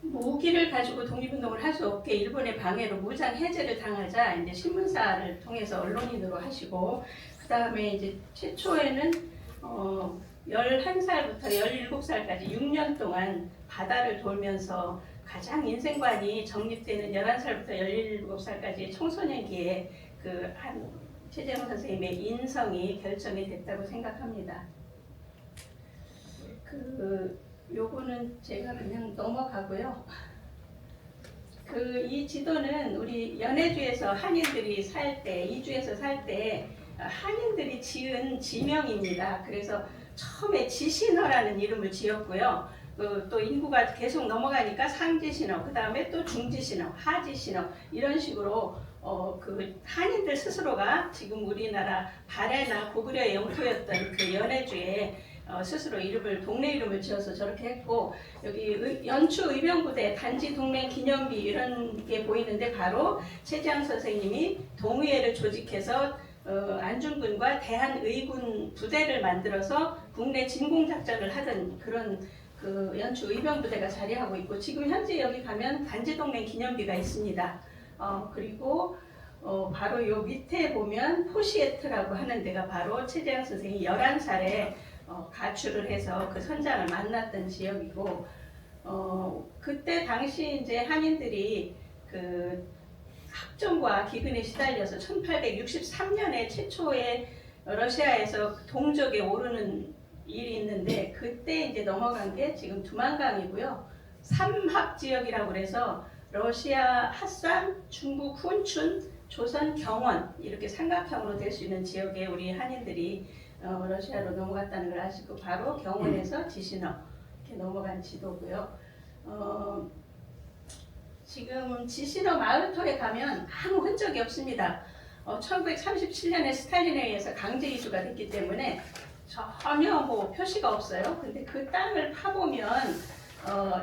무기를 가지고 독립운동을 할 수 없게 일본의 방해로 무장 해제를 당하자 이제 신문사를 통해서 언론인으로 하시고, 그 다음에 이제 최초에는 11살부터 17살까지 6년 동안 바다를 돌면서 가장 인생관이 정립되는 11살부터 17살까지의 청소년기에 그 한 최재형 선생님의 인성이 결정이 됐다고 생각합니다. 요거는 제가 그냥 넘어가고요. 이 지도는 우리 연해주에서 한인들이 살 때, 이주에서 살 때 한인들이 지은 지명입니다. 그래서 처음에 지신어라는 이름을 지었고요. 또 인구가 계속 넘어가니까 상지신어, 그 다음에 또 중지신어, 하지신어 이런 식으로 그 한인들 스스로가 지금 우리나라 발해나 고구려의 영토였던 그 연해주에 스스로 동네 이름을 지어서 저렇게 했고, 여기 연추 의병부대 단지 동맹 기념비 이런 게 보이는데 바로 최재형 선생님이 동의회를 조직해서 안중근과 대한의군 부대를 만들어서 국내 진공작전을 하던 그런 그 연추 의병부대가 자리하고 있고, 지금 현재 여기 가면 단지동맹 기념비가 있습니다. 그리고 바로 요 밑에 보면 포시에트라고 하는 데가 바로 최재형 선생이 11살에 가출을 해서 그 선장을 만났던 지역이고, 그때 당시 이제 한인들이 그 학정과 기근에 시달려서 1863년에 최초의 러시아에서 동족에 오르는 일이 있는데, 그때 이제 넘어간 게 지금 두만강이고요. 삼합 지역이라고 그래서 러시아 핫산, 중국 훈춘, 조선 경원 이렇게 삼각형으로 될 수 있는 지역에 우리 한인들이 러시아로 넘어갔다는 걸 아시고, 바로 경원에서 지신어 이렇게 넘어간 지도고요. 지금 지신어 마을터에 가면 아무 흔적이 없습니다. 1937년에 스탈린에 의해서 강제 이주가 됐기 때문에 전혀 뭐 표시가 없어요. 근데 그 땅을 파보면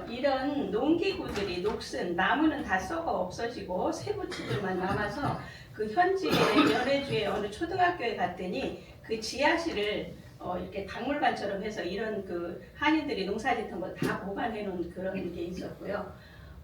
이런 농기구들이 녹슨, 나무는 다 썩어 없어지고 세부치들만 남아서 그 현지의 연해주의 어느 초등학교에 갔더니 그 지하실을 이렇게 박물관처럼 해서 이런 그 한인들이 농사짓던 거 다 보관해 놓은 그런 게 있었고요.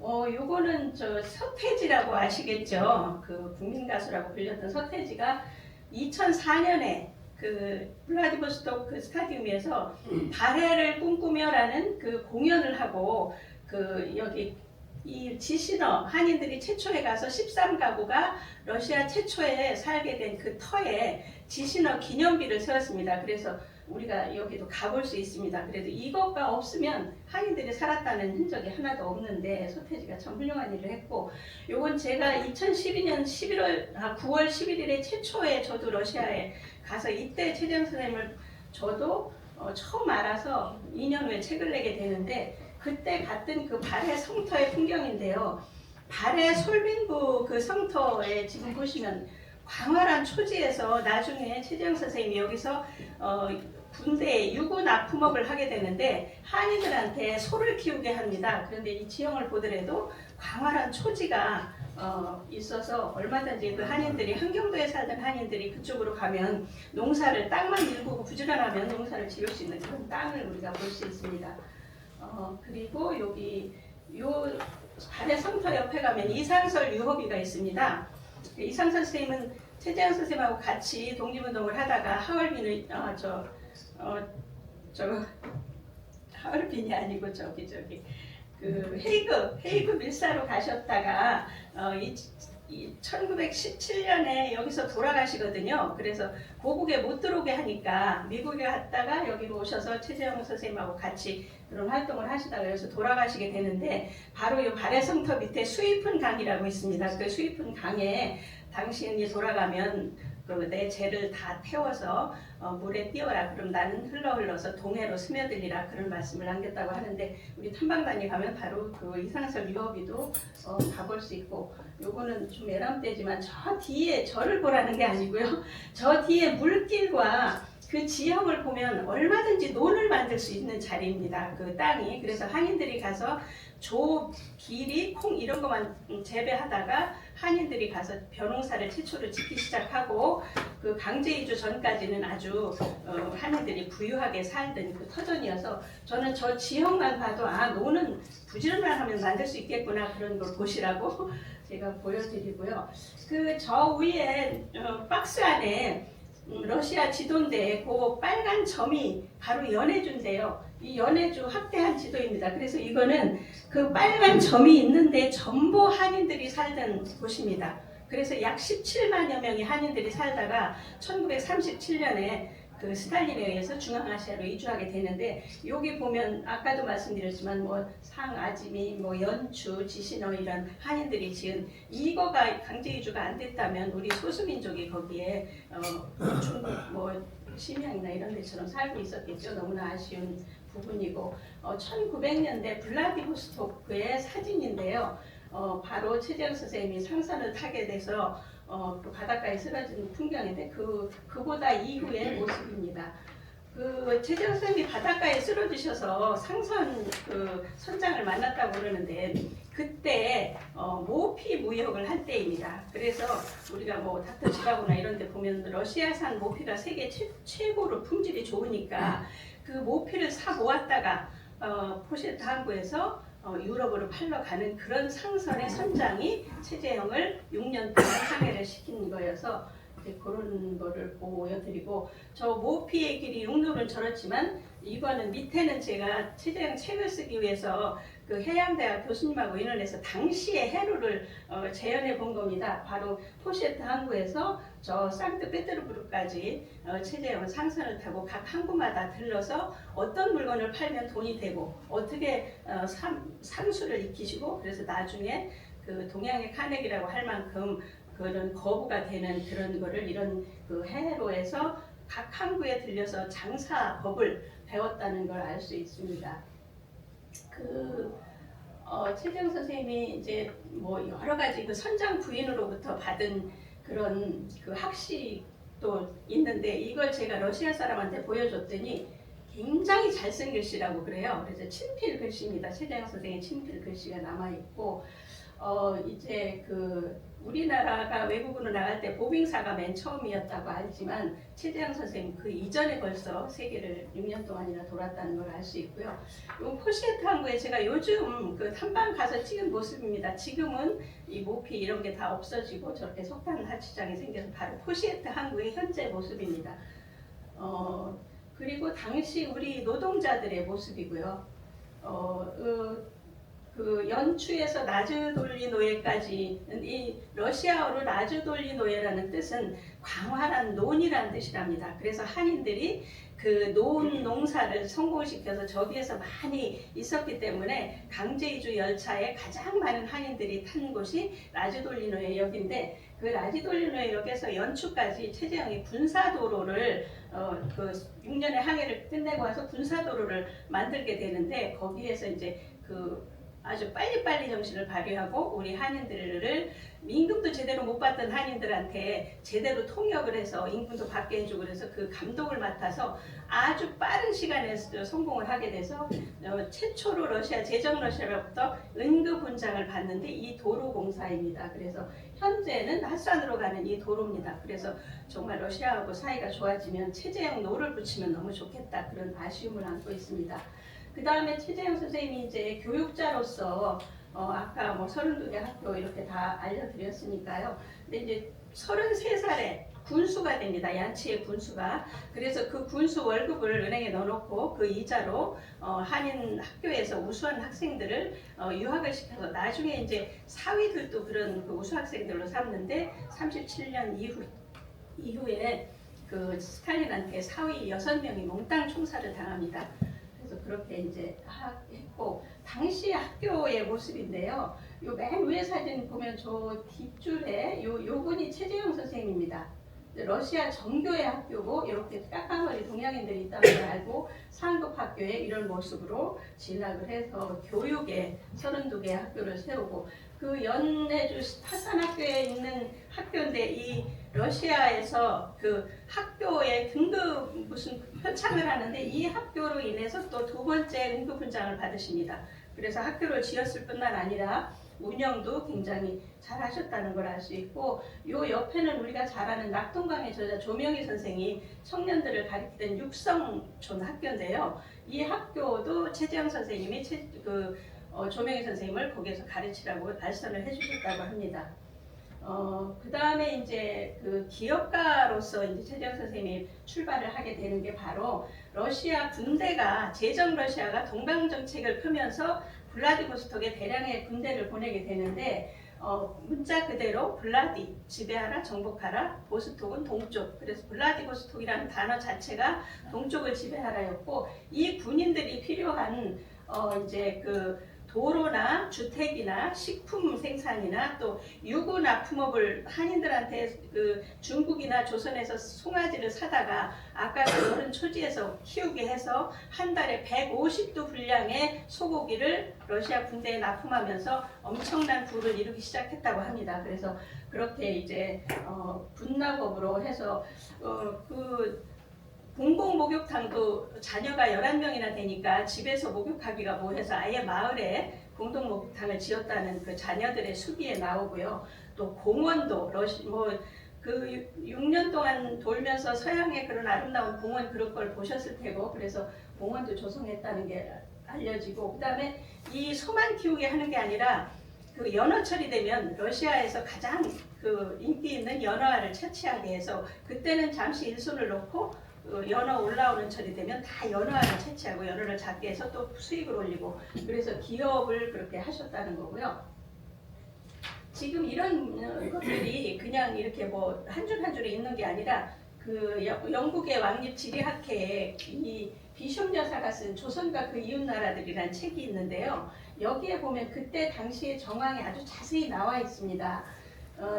요거는 서태지라고 아시겠죠? 그 국민 가수라고 불렸던 서태지가 2004년에 그 블라디보스토크 스타디움에서 발해를 꿈꾸며라는 그 공연을 하고, 그 여기 이 지신어 한인들이 최초에 가서 13가구가 러시아 최초에 살게 된 그 터에 지신어 기념비를 세웠습니다. 그래서 우리가 여기도 가볼 수 있습니다. 그래도 이것가 없으면 한인들이 살았다는 흔적이 하나도 없는데 서태지가 참 훌륭한 일을 했고, 요건 제가 2012년 9월 11일에 최초에 저도 러시아에 가서 이때 최재형 선생님을 저도 처음 알아서 2년 후에 책을 내게 되는데, 그때 갔던 그 발해 성터의 풍경인데요. 발해 솔빈구 그 성터에 지금 보시면 광활한 초지에서 나중에 최재형 선생님이 여기서 군대에 유구 납품업을 하게 되는데 한인들한테 소를 키우게 합니다. 그런데 이 지형을 보더라도 광활한 초지가 있어서 얼마든지 그 한인들이 한경도에 살던 한인들이 그쪽으로 가면 농사를 땅만 일구고 부지런하면 농사를 지을 수 있는 그런 땅을 우리가 볼 수 있습니다. 그리고 여기 요 발의 성터 옆에 가면 이상설 유허비가 있습니다. 이상설 선생님은 최재형 선생님하고 같이 독립운동을 하다가 하얼빈을 하얼빈이 아니고 저기 그 헤이그 밀사로 가셨다가 1917년에 여기서 돌아가시거든요. 그래서 고국에 못 들어오게 하니까 미국에 갔다가 여기로 오셔서 최재형 선생님하고 같이 그런 활동을 하시다가 여기서 돌아가시게 되는데 바로 이 발해성터 밑에 수입은 강이라고 있습니다. 그 수입은 강에 당신이 돌아가면 내 죄를 다 태워서 물에 띄워라. 그럼 나는 흘러서 동해로 스며들리라. 그런 말씀을 남겼다고 하는데 우리 탐방단에 가면 바로 그 이상설 유허비도 가볼 수 있고 요거는 좀 애람되지만 저 뒤에 저를 보라는 게 아니고요. 저 뒤에 물길과 그 지형을 보면 얼마든지 논을 만들 수 있는 자리입니다. 그 땅이. 그래서 한인들이 가서 조, 비리, 콩 이런 것만 재배하다가 한인들이 가서 벼농사를 최초로 짓기 시작하고 그 강제 이주 전까지는 아주 한인들이 부유하게 살던 그 터전이어서 저는 저 지형만 봐도 노는 부지런만 하면 만들 수 있겠구나 그런 걸 보시라고 제가 보여드리고요. 그 저 위에 박스 안에 러시아 지도인데 그 빨간 점이 바로 연해주인데요. 이 연해주 확대한 지도입니다. 그래서 이거는 그 빨간 점이 있는데 전부 한인들이 살던 곳입니다. 그래서 약 17만여 명의 한인들이 살다가 1937년에 그 스탈린에 의해서 중앙아시아로 이주하게 되는데 여기 보면 아까도 말씀드렸지만 뭐 상아지미, 뭐 연추, 지신어 이런 한인들이 지은 이거가 강제 이주가 안 됐다면 우리 소수민족이 거기에 중국 뭐 심양이나 이런 데처럼 살고 있었겠죠. 너무나 아쉬운 부분이고 1900년대 블라디보스토크의 사진인데요. 바로 최재형 선생님이 상선을 타게 돼서 그 바닷가에 쓰러진 풍경인데 그보다 이후의 모습입니다. 그 최재형 선생님이 바닷가에 쓰러지셔서 상선 그 선장을 만났다고 그러는데 그때 모피 무역을 할 때입니다. 그래서 우리가 뭐 닥터 지라고나 이런 데 보면 러시아산 모피가 세계 최고로 품질이 좋으니까 그 모피를 사 모았다가 포셰트 항구에서 유럽으로 팔러 가는 그런 상선의 선장이 최재형을 6년 동안 항해를 시킨 거여서 이제 그런 거를 보여드리고 저 모피의 길이 육로는 저렇지만 이거는 밑에는 제가 최재형 책을 쓰기 위해서 그 해양대학 교수님하고 의논해서 당시의 해루를 재현해 본 겁니다. 바로 포셰트 항구에서 저 상트페테르부르크까지 최재형은 상선을 타고 각 항구마다 들러서 어떤 물건을 팔면 돈이 되고 어떻게 상수를 익히시고 그래서 나중에 그 동양의 카네기라고 할 만큼 그런 거부가 되는 그런 거를 이런 그 해로에서 각 항구에 들려서 장사법을 배웠다는 걸 알 수 있습니다. 최재형 선생님이 이제 뭐 여러 가지 그 선장 부인으로부터 받은 그런 그 학식도 있는데 이걸 제가 러시아 사람한테 보여줬더니 굉장히 잘쓴 글씨라고 그래요. 그래서 친필 글씨입니다. 최재형 선생의 친필 글씨가 남아 있고 이제 그 우리나라가 외국으로 나갈 때 보빙사가 맨 처음이었다고 알지만 최재형 선생님 그 이전에 벌써 세계를 6년 동안이나 돌았다는 걸 알 수 있고요. 이 포시에트 항구에 제가 요즘 그 탐방 가서 찍은 모습입니다. 지금은 이 모피 이런 게 다 없어지고 저렇게 석탄 하치장이 생겨서 바로 포시에트 항구의 현재 모습입니다. 그리고 당시 우리 노동자들의 모습이고요. 그 연추에서 나즈돌리노예까지 이 러시아어로 나즈돌리노예라는 뜻은 광활한 논이라는 뜻이랍니다. 그래서 한인들이 그 논 농사를 성공시켜서 저기에서 많이 있었기 때문에 강제 이주 열차에 가장 많은 한인들이 탄 곳이 라즈돌리노예역인데 그 라즈돌리노예역에서 연추까지 최재형이 군사도로를 그 6년의 항해를 끝내고 와서 군사도로를 만들게 되는데 거기에서 이제 그 아주 빨리빨리 정신을 발휘하고 우리 한인들을 임금도 제대로 못 받던 한인들한테 제대로 통역을 해서 임금도 받게 해주고 그래서 그 감독을 맡아서 아주 빠른 시간에 성공을 하게 돼서 최초로 러시아 제정 러시아로부터 은급훈장을 받는데 이 도로 공사입니다. 그래서 현재는 핫산으로 가는 이 도로입니다. 그래서 정말 러시아하고 사이가 좋아지면 최재형 노를 붙이면 너무 좋겠다 그런 아쉬움을 안고 있습니다. 그 다음에 최재형 선생님이 이제 교육자로서 아까 뭐 32개 학교 이렇게 다 알려드렸으니까요. 근데 이제 33살에 군수가 됩니다. 양치의 군수가. 그래서 그 군수 월급을 은행에 넣어놓고 그 이자로 한인 학교에서 우수한 학생들을 유학을 시켜서 나중에 이제 사위들도 그런 그 우수 학생들로 삼는데 37년 이후에 그 스탈린한테 사위 6명이 몽땅 총살을 당합니다. 그래서 그렇게 이제 했고 당시 학교의 모습인데요. 요 맨 위에 사진 보면 저 뒷줄에 요 분이 최재형 선생님입니다. 러시아 정교의 학교고 이렇게 까까머리 동양인들이 있다는 걸 알고 상급 학교에 이런 모습으로 진학을 해서 교육에 32개 학교를 세우고 그 연해주 파산학교에 있는 학교인데 이 러시아에서 그 학교의 등급 무슨 표창을 하는데 이 학교로 인해서 또 두 번째 응급훈장을 받으십니다. 그래서 학교를 지었을 뿐만 아니라 운영도 굉장히 잘 하셨다는 걸 알 수 있고 요 옆에는 우리가 잘 아는 낙동강의 저자 조명희 선생이 청년들을 가리키던 육성촌 학교인데요. 이 학교도 최재형 선생님이 조명희 선생님을 거기에서 가르치라고 알선을 해주셨다고 합니다. 그 다음에 이제 그 기업가로서 이제 최재형 선생님이 출발을 하게 되는 게 바로 러시아 군대가 제정 러시아가 동방 정책을 펴면서 블라디보스톡에 대량의 군대를 보내게 되는데 문자 그대로 블라디 지배하라 정복하라 보스톡은 동쪽 그래서 블라디보스톡이라는 단어 자체가 동쪽을 지배하라였고 이 군인들이 필요한 이제 그 도로나 주택이나 식품 생산이나 또 유구 납품업을 한인들한테 그 중국이나 조선에서 송아지를 사다가 아까 그 어른 초지에서 키우게 해서 한 달에 150도 분량의 소고기를 러시아 군대에 납품하면서 엄청난 부를 이루기 시작했다고 합니다. 그래서 그렇게 이제 분납업으로 해서 그 공공 목욕탕도 자녀가 11명이나 되니까 집에서 목욕하기가 뭐해서 아예 마을에 공동 목욕탕을 지었다는 그 자녀들의 수기에 나오고요. 또 공원도 그 6년 동안 돌면서 서양의 그런 아름다운 공원 그런 걸 보셨을 테고 그래서 공원도 조성했다는 게 알려지고 그다음에 이 소만 키우게 하는 게 아니라 그 연어철이 되면 러시아에서 가장 그 인기 있는 연어알을 채취하게 해서 그때는 잠시 일손을 놓고 연어 올라오는 철이 되면 다 연어알을 채취하고 연어를 잡게 해서 또 수익을 올리고 그래서 기업을 그렇게 하셨다는 거고요. 지금 이런 것들이 그냥 이렇게 뭐 한 줄 한 줄이 있는 게 아니라 그 영국의 왕립 지리학회에 이 비숍 여사가 쓴 조선과 그 이웃 나라들이라는 책이 있는데요. 여기에 보면 그때 당시의 정황이 아주 자세히 나와 있습니다.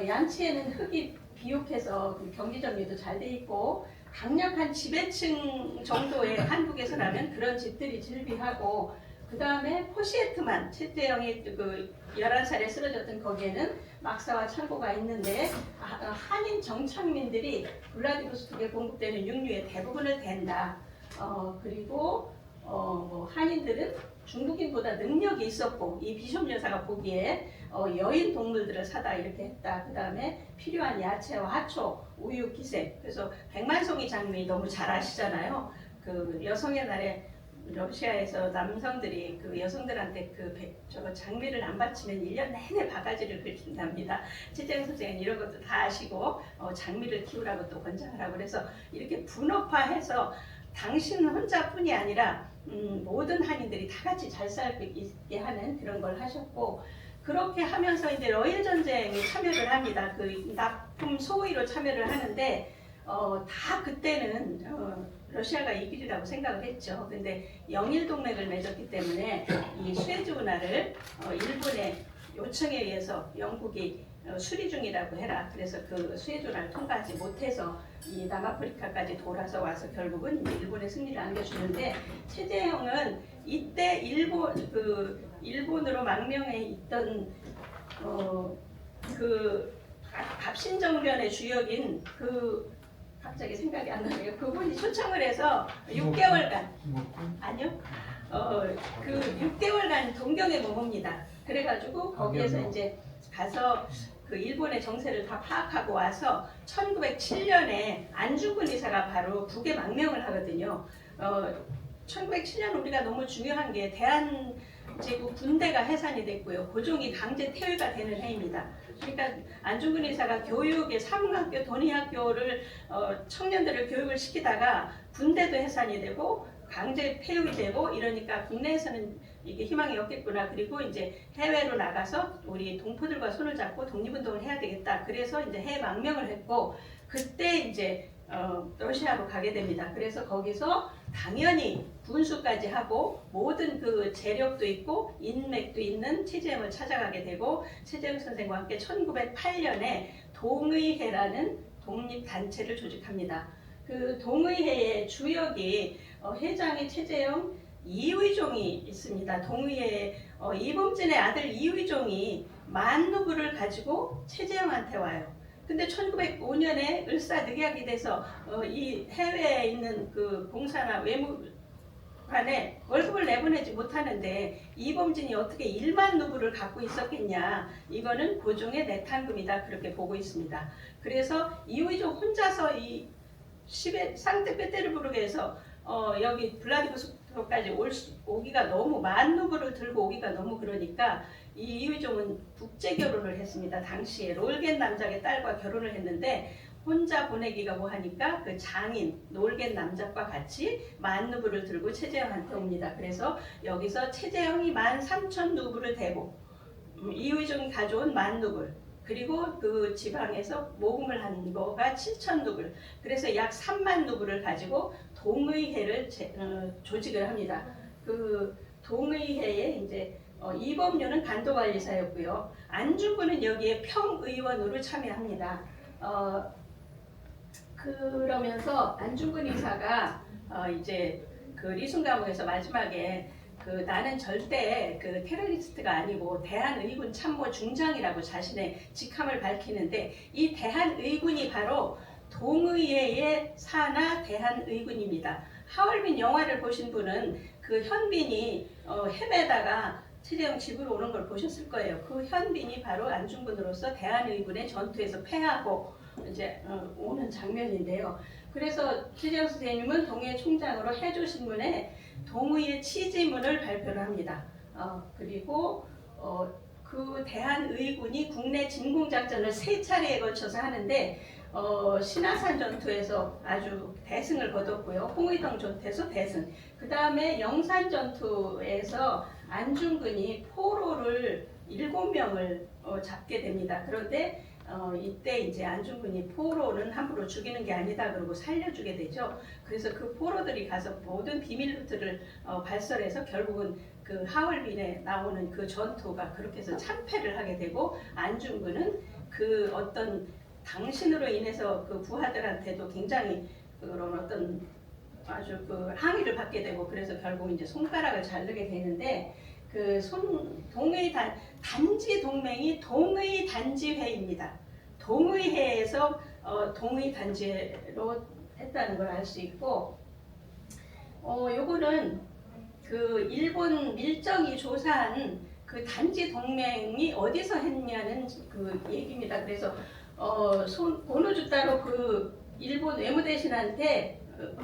양치에는 흙이 비옥해서 그 경제 정리도 잘 돼 있고 강력한 지배층 정도의 한국에서라면 그런 집들이 즐비하고 그 다음에 포시에트만 최재형이 그 11살에 쓰러졌던 거기에는 막사와 창고가 있는데 한인 정착민들이 블라디보스톡에 공급되는 육류의 대부분을 댄다. 그리고 뭐 한인들은 중국인보다 능력이 있었고 이 비숍 여사가 보기에 여인 동물들을 사다 이렇게 했다. 그 다음에 필요한 야채와 하초, 우유, 기생. 그래서 백만송이 장미 너무 잘 아시잖아요. 그 여성의 날에 러시아에서 남성들이 그 여성들한테 저거 장미를 안 바치면 1년 내내 바가지를 긁힌답니다. 최재형 선생은 이런 것도 다 아시고 장미를 키우라고 또 권장하라고 그래서 이렇게 분업화해서 당신 혼자뿐이 아니라 모든 한인들이 다 같이 잘 살고 있게 하는 그런 걸 하셨고 그렇게 하면서 이제 러일 전쟁에 참여를 합니다. 그 납품 소위로 참여를 하는데 다 그때는 러시아가 이기리라고 생각을 했죠. 근데 영일 동맹을 맺었기 때문에 이 수에즈 운하를 일본의 요청에 의해서 영국이 수리 중이라고 해라. 그래서 그 수혜조를 통과하지 못해서 이 남아프리카까지 돌아서 와서 결국은 이제 일본에 승리를 안겨주는데 최재형은 이때 일본으로 망명해 있던 그 갑신정변의 주역인 갑자기 생각이 안 나네요. 그분이 초청을 해서 6개월간 아니요. 그 6개월간 동경에 머뭅니다. 그래가지고 거기에서 이제 가서 그 일본의 정세를 다 파악하고 와서 1907년에 안중근 의사가 바로 북에 망명을 하거든요. 1907년 우리가 너무 중요한 게 대한제국 군대가 해산이 됐고요. 고종이 강제 퇴위가 되는 해입니다. 그러니까 안중근 의사가 교육의 사문학교, 돈이학교를 청년들을 교육을 시키다가 군대도 해산이 되고 강제 폐유되고 이러니까 국내에서는 이게 희망이 없겠구나. 그리고 이제 해외로 나가서 우리 동포들과 손을 잡고 독립운동을 해야 되겠다. 그래서 이제 해외 망명을 했고 그때 이제 러시아로 가게 됩니다. 그래서 거기서 당연히 군수까지 하고 모든 그 재력도 있고 인맥도 있는 최재형을 찾아가게 되고 최재형 선생과 함께 1908년에 동의회라는 독립단체를 조직합니다. 그 동의회의 주역이 회장이 최재형, 이의종이 있습니다. 동의회 이범진의 아들 이의종이 10,000루블을 가지고 최재형한테 와요. 근데 1905년에 을사늑약이 돼서 이 해외에 있는 그 공사나 외무관에 월급을 내보내지 못하는데 이범진이 어떻게 10,000루블을 갖고 있었겠냐. 이거는 고종의 내탕금이다. 그렇게 보고 있습니다. 그래서 이의종 혼자서 이 상트페테르부르크에서 여기 블라디보스토크까지 오기가 너무 10,000루블을 들고 오기가 너무 그러니까 이 이의종은 국제 결혼을 했습니다. 당시에 롤겐 남작의 딸과 결혼을 했는데 혼자 보내기가 뭐하니까 그 장인 롤겐 남작과 같이 10,000루블을 들고 최재형한테 옵니다. 그래서 여기서 최재형이 13,000루블을 대고 이의종이 가져온 10,000루블 그리고 그 지방에서 모금을 한 거가 7,000루블 그래서 약 30,000루블을 가지고 동의회를 조직을 합니다. 그 동의회에 이제 이범료는 간도관리사였고요. 안중근은 여기에 평의원으로 참여합니다. 그러면서 안중근 의사가 이제 그 리순감옥에서 마지막에 나는 절대 그 테러리스트가 아니고 대한의군 참모 중장이라고 자신의 직함을 밝히는데 이 대한의군이 바로 동의회의 산하 대한의군입니다. 하얼빈 영화를 보신 분은 그 현빈이 헤매다가 최재형 집으로 오는 걸 보셨을 거예요. 그 현빈이 바로 안중근으로서 대한의군의 전투에서 패하고 이제 오는 장면인데요. 그래서 최재형 선생님은 동의회 총장으로 해조신문에 동의회 취지문을 발표를 합니다. 그리고 그 대한의군이 국내 진공작전을 3차례에 걸쳐서 하는데 신화산 전투에서 아주 대승을 거뒀고요. 홍의동 전투에서 대승. 그 다음에 영산 전투에서 안중근이 포로를 7명을 잡게 됩니다. 그런데 이때 이제 안중근이 포로는 함부로 죽이는 게 아니다 그러고 살려주게 되죠. 그래서 그 포로들이 가서 모든 비밀 루트를 발설해서 결국은 그 하얼빈에 나오는 그 전투가 그렇게 해서 참패를 하게 되고 안중근은 그 어떤 당신으로 인해서 그 부하들한테도 굉장히 그런 어떤 아주 그 항의를 받게 되고 그래서 결국 이제 손가락을 자르게 되는데 그 단지 동맹이 동의단지회입니다. 동의회에서 동의단지회로 했다는 걸 알 수 있고 요거는 그 일본 밀정이 조사한 그 단지 동맹이 어디서 했냐는 그 얘기입니다. 그래서 고노주 따로 그 일본 외무대신한테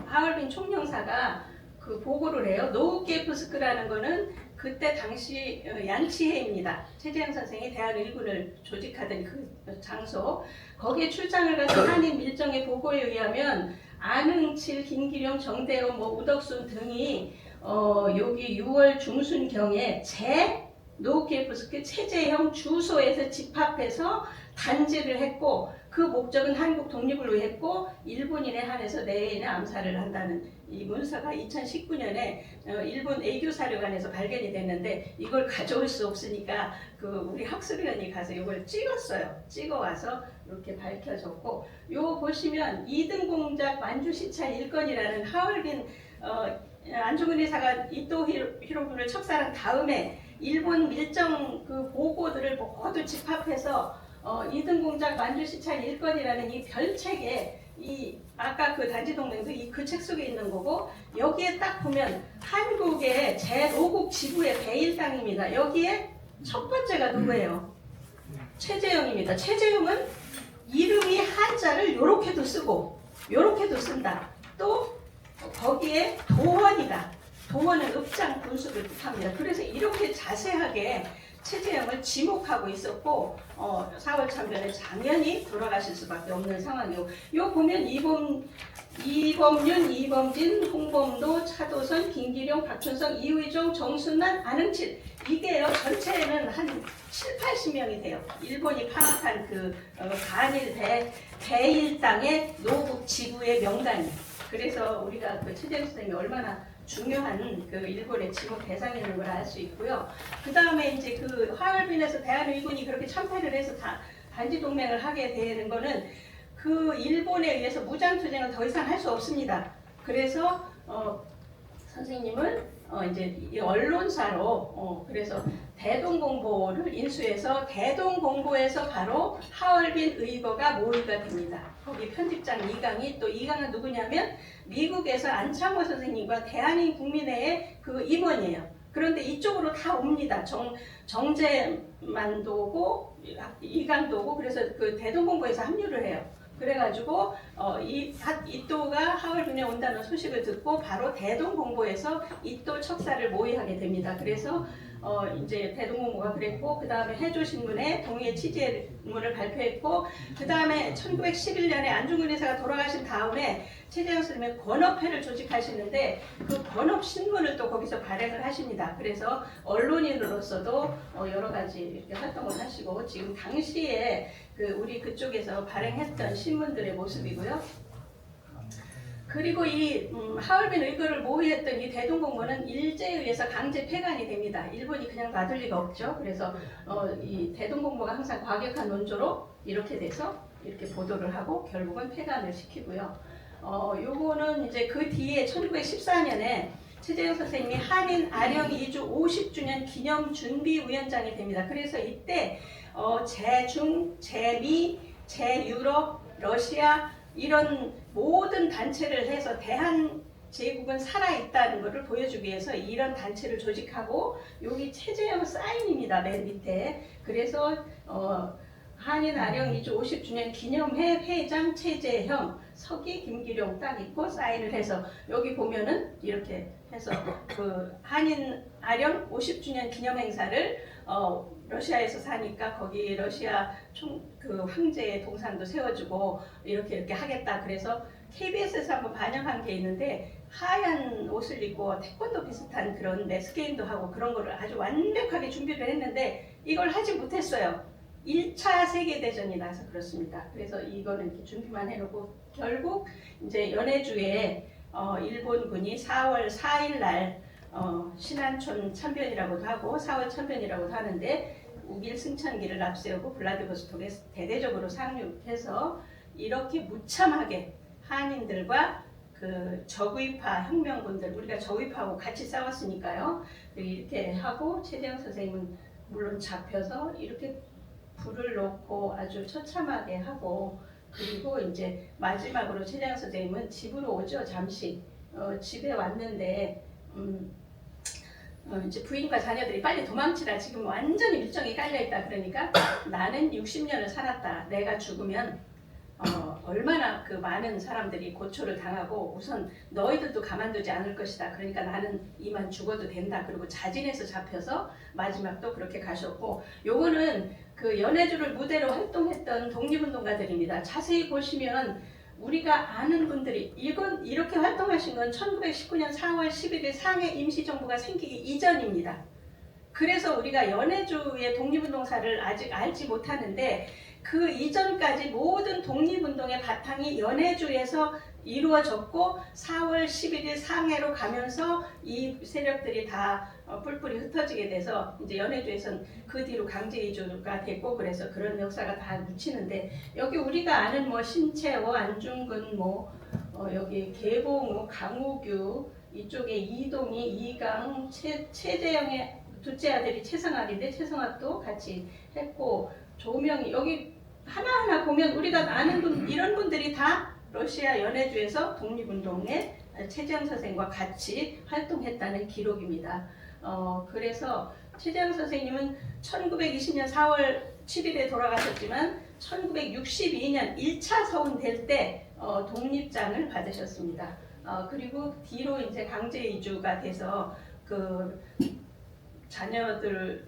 하얼빈 총영사가 그 보고를 해요. 노우케프스크라는 거는 그때 당시 양치해입니다. 최재형 선생이 대한의군을 조직하던 그 장소. 거기에 출장을 가서 한인 밀정의 보고에 의하면 안흥칠, 김기룡, 정대호, 우덕순 등이 여기 6월 중순경에 노우케프스크 최재형 주소에서 집합해서 단죄를 했고 그 목적은 한국 독립을 위했고 일본인에 한해서 내인의 암살을 한다는 이 문서가 2019년에 일본 애교사료관에서 발견이 됐는데 이걸 가져올 수 없으니까 그 우리 학술위원이 가서 이걸 찍었어요. 찍어와서 이렇게 밝혀졌고 요 보시면 2등 공작 만주시차 일건이라는 하얼빈 안중근 의사가 이토 히로부를 척살한 다음에 일본 밀정 그 보고들을 모두 집합해서 2등 공작 만주시차 일건이라는 이 별책에 이 아까 그 단지동맹도 그 책 속에 있는 거고 여기에 딱 보면 한국의 제5국 지부의 배일당입니다. 여기에 첫 번째가 누구예요? 최재형입니다. 최재형은 이름이 한자를 요렇게도 쓰고 요렇게도 쓴다. 또 거기에 도원이다. 도원은 읍장 군수를 뜻합니다. 그래서 이렇게 자세하게 최재형을 지목하고 있었고 4월 참변에 당연히 돌아가실 수밖에 없는 상황이고 요 보면 이범윤, 이범진, 홍범도, 차도선, 김기룡, 박춘성, 이의종, 정순란, 안흥칠 이게요 전체는 한 7, 80명이 돼요. 일본이 파악한 그 반일 배일당의 노국 지부의 명단이. 그래서 우리가 그 최재형 선생님이 얼마나 중요한 그 일본의 지목 대상인 걸 알 수 있고요. 그 다음에 이제 그 하얼빈에서 대한일군이 그렇게 참패를 해서 단지 동맹을 하게 되는 거는 그 일본에 의해서 무장투쟁을 더 이상 할 수 없습니다. 그래서 선생님은 이제 이 언론사로 그래서 대동공보를 인수해서 대동공보에서 바로 하얼빈 의거가 모의가 됩니다. 거기 편집장 이강이 또 이강은 누구냐면 미국에서 안창호 선생님과 대한민국민회의 그 임원이에요. 그런데 이쪽으로 다 옵니다. 정재만도 오고 이강도 오고 그래서 그 대동공보에서 합류를 해요. 그래가지고 이또가 하얼빈에 온다는 소식을 듣고 바로 대동공보에서 이또 척사를 모의하게 됩니다. 그래서 이제 대동공보가 그랬고 그 다음에 해조신문에 동의의 취재문을 발표했고 그 다음에 1911년에 안중근 의사가 돌아가신 다음에 최재형 선생님의 권업회를 조직하시는데 그 권업신문을 또 거기서 발행을 하십니다. 그래서 언론인으로서도 여러 가지 이렇게 활동을 하시고 지금 당시에 우리 그쪽에서 발행했던 신문들의 모습이고요. 그리고 이 하얼빈 의거를 모의했던 이 대동공보는 일제에 의해서 강제 폐간이 됩니다. 일본이 그냥 놔둘 리가 없죠. 그래서 이 대동공보가 항상 과격한 논조로 이렇게 돼서 이렇게 보도를 하고 결국은 폐간을 시키고요. 요거는 이제 그 뒤에 1914년에 최재형 선생님이 한인 아령 이주 50주년 기념 준비위원장이 됩니다. 그래서 이때 제중, 제미, 제유럽, 러시아 이런 모든 단체를 해서 대한 제국은 살아있다는 것을 보여주기 위해서 이런 단체를 조직하고 여기 최재형 사인입니다. 맨 밑에. 그래서 한인 아령 이주 50주년 기념회 회장 최재형 서기 김기룡 딱 있고 사인을 해서 여기 보면은 이렇게 해서 그 한인 아령 50주년 기념 행사를 러시아에서 사니까 거기 러시아 그 황제의 동상도 세워주고 이렇게 하겠다. 그래서 KBS에서 한번 반영한 게 있는데 하얀 옷을 입고 태권도 비슷한 그런 매스게임도 하고 그런 거를 아주 완벽하게 준비를 했는데 이걸 하지 못했어요. 1차 세계대전이 나서 그렇습니다. 그래서 이거는 이렇게 준비만 해놓고 결국 이제 연해주에 일본군이 4월 4일 날 신안촌 참변이라고도 하고 4월 참변이라고도 하는데 우길 승천기를 앞세우고 블라디보스톡에 대대적으로 상륙해서 이렇게 무참하게 한인들과 그 저구이파 혁명군들 우리가 저구이파하고 같이 싸웠으니까요. 이렇게 하고 최재형 선생님은 물론 잡혀서 이렇게 불을 놓고 아주 처참하게 하고 그리고 이제 마지막으로 최재형 선생님은 집으로 오죠. 잠시 집에 왔는데 이제 부인과 자녀들이 빨리 도망치라 지금 완전히 일정이 깔려있다 그러니까 나는 60년을 살았다. 내가 죽으면 얼마나 그 많은 사람들이 고초를 당하고 우선 너희들도 가만두지 않을 것이다. 그러니까 나는 이만 죽어도 된다. 그리고 자진해서 잡혀서 마지막도 그렇게 가셨고 요거는 그 연해주를 무대로 활동했던 독립운동가들입니다. 자세히 보시면 우리가 아는 분들이 이렇게 활동하신 건 1919년 4월 11일 상해 임시정부가 생기기 이전입니다. 그래서 우리가 연해주의 독립운동사를 아직 알지 못하는데 그 이전까지 모든 독립운동의 바탕이 연해주에서 이루어졌고 4월 11일 상해로 가면서 이 세력들이 다 뿔뿔이 흩어지게 돼서 이제 연해주에서는 그 뒤로 강제 이주가 됐고 그래서 그런 역사가 다 묻히는데 여기 우리가 아는 뭐 신채호, 안중근, 여기 계봉우, 강우규 이쪽에 이동희, 이강, 최재형의 둘째 아들이 최성학인데 최성학도 같이 했고 조명이 여기 하나하나 보면 우리가 아는 분 이런 분들이 다 러시아 연해주에서 독립운동에 최재형 선생과 같이 활동했다는 기록입니다. 그래서 최재형 선생님은 1920년 4월 7일에 돌아가셨지만 1962년 1차 서운 될 때 독립장을 받으셨습니다. 그리고 뒤로 이제 강제 이주가 돼서 그 자녀들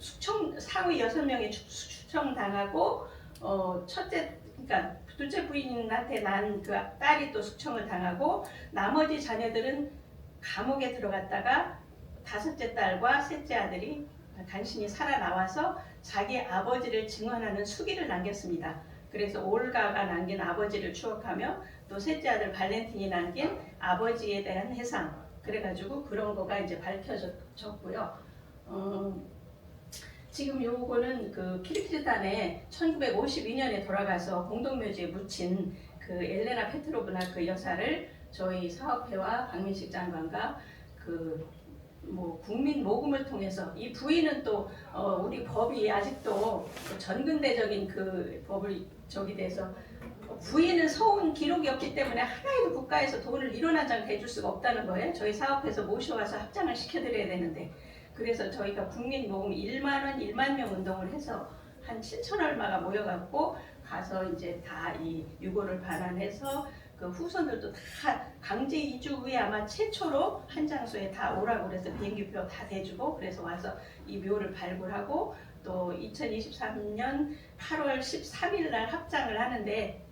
상위 6명이 숙청당하고 그러니까 둘째 부인한테 난 그 딸이 또 숙청을 당하고 나머지 자녀들은 감옥에 들어갔다가 다섯째 딸과 셋째 아들이 간신히 살아나와서 자기 아버지를 증언하는 수기를 남겼습니다. 그래서 올가가 남긴 아버지를 추억하며 또 셋째 아들 발렌틴이 남긴 아버지에 대한 해상 그래가지고 그런 거가 이제 밝혀졌고요. 지금 요거는 그 키르기즈스탄에 1952년에 돌아가서 공동묘지에 묻힌 그 엘레나 페트로브나 그 여사를 저희 사업회와 박민식 장관과 그 뭐 국민 모금을 통해서 이 부인은 또 우리 법이 아직도 전근대적인 그 법을 저기 돼서 부인은 서운 기록이 없기 때문에 하나에도 국가에서 돈을 1원 한 장 대줄 수가 없다는 거예요. 저희 사업에서 모셔와서 합장을 시켜드려야 되는데 그래서 저희가 국민 모금 1만 원, 1만 명 운동을 해서 한 7천 얼마가 모여갖고 가서 이제 다 이 유고를 반환해서 그 후손들도 다 강제 이주 후에 아마 최초로 한 장소에 다 오라고 그래서 비행기표 다 대주고 그래서 와서 이 묘를 발굴하고 또 2023년 8월 13일 날 합장을 하는데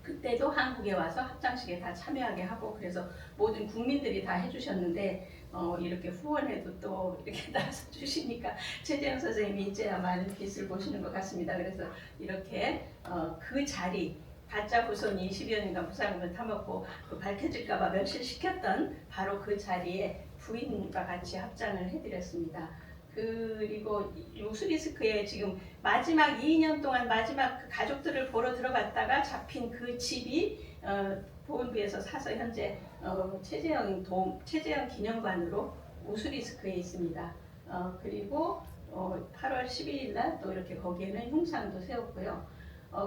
그때도 한국에 와서 합장식에 다 참여하게 하고 그래서 모든 국민들이 다 해주셨는데 이렇게 후원해도 또 이렇게 나서 주시니까 최재형 선생님이 이제야 많은 빛을 보시는 것 같습니다. 그래서 이렇게 그 자리 가짜 후손이 20여 년간 부상금을 타먹고 밝혀질까봐 멸실시켰던 바로 그 자리에 부인과 같이 합장을 해드렸습니다. 그리고 우스리스크에 지금 마지막 2년 동안 마지막 그 가족들을 보러 들어갔다가 잡힌 그 집이 보훈부에서 사서 현재 최재형 기념관으로 우스리스크에 있습니다. 그리고 8월 12일 날 또 이렇게 거기에는 흉상도 세웠고요.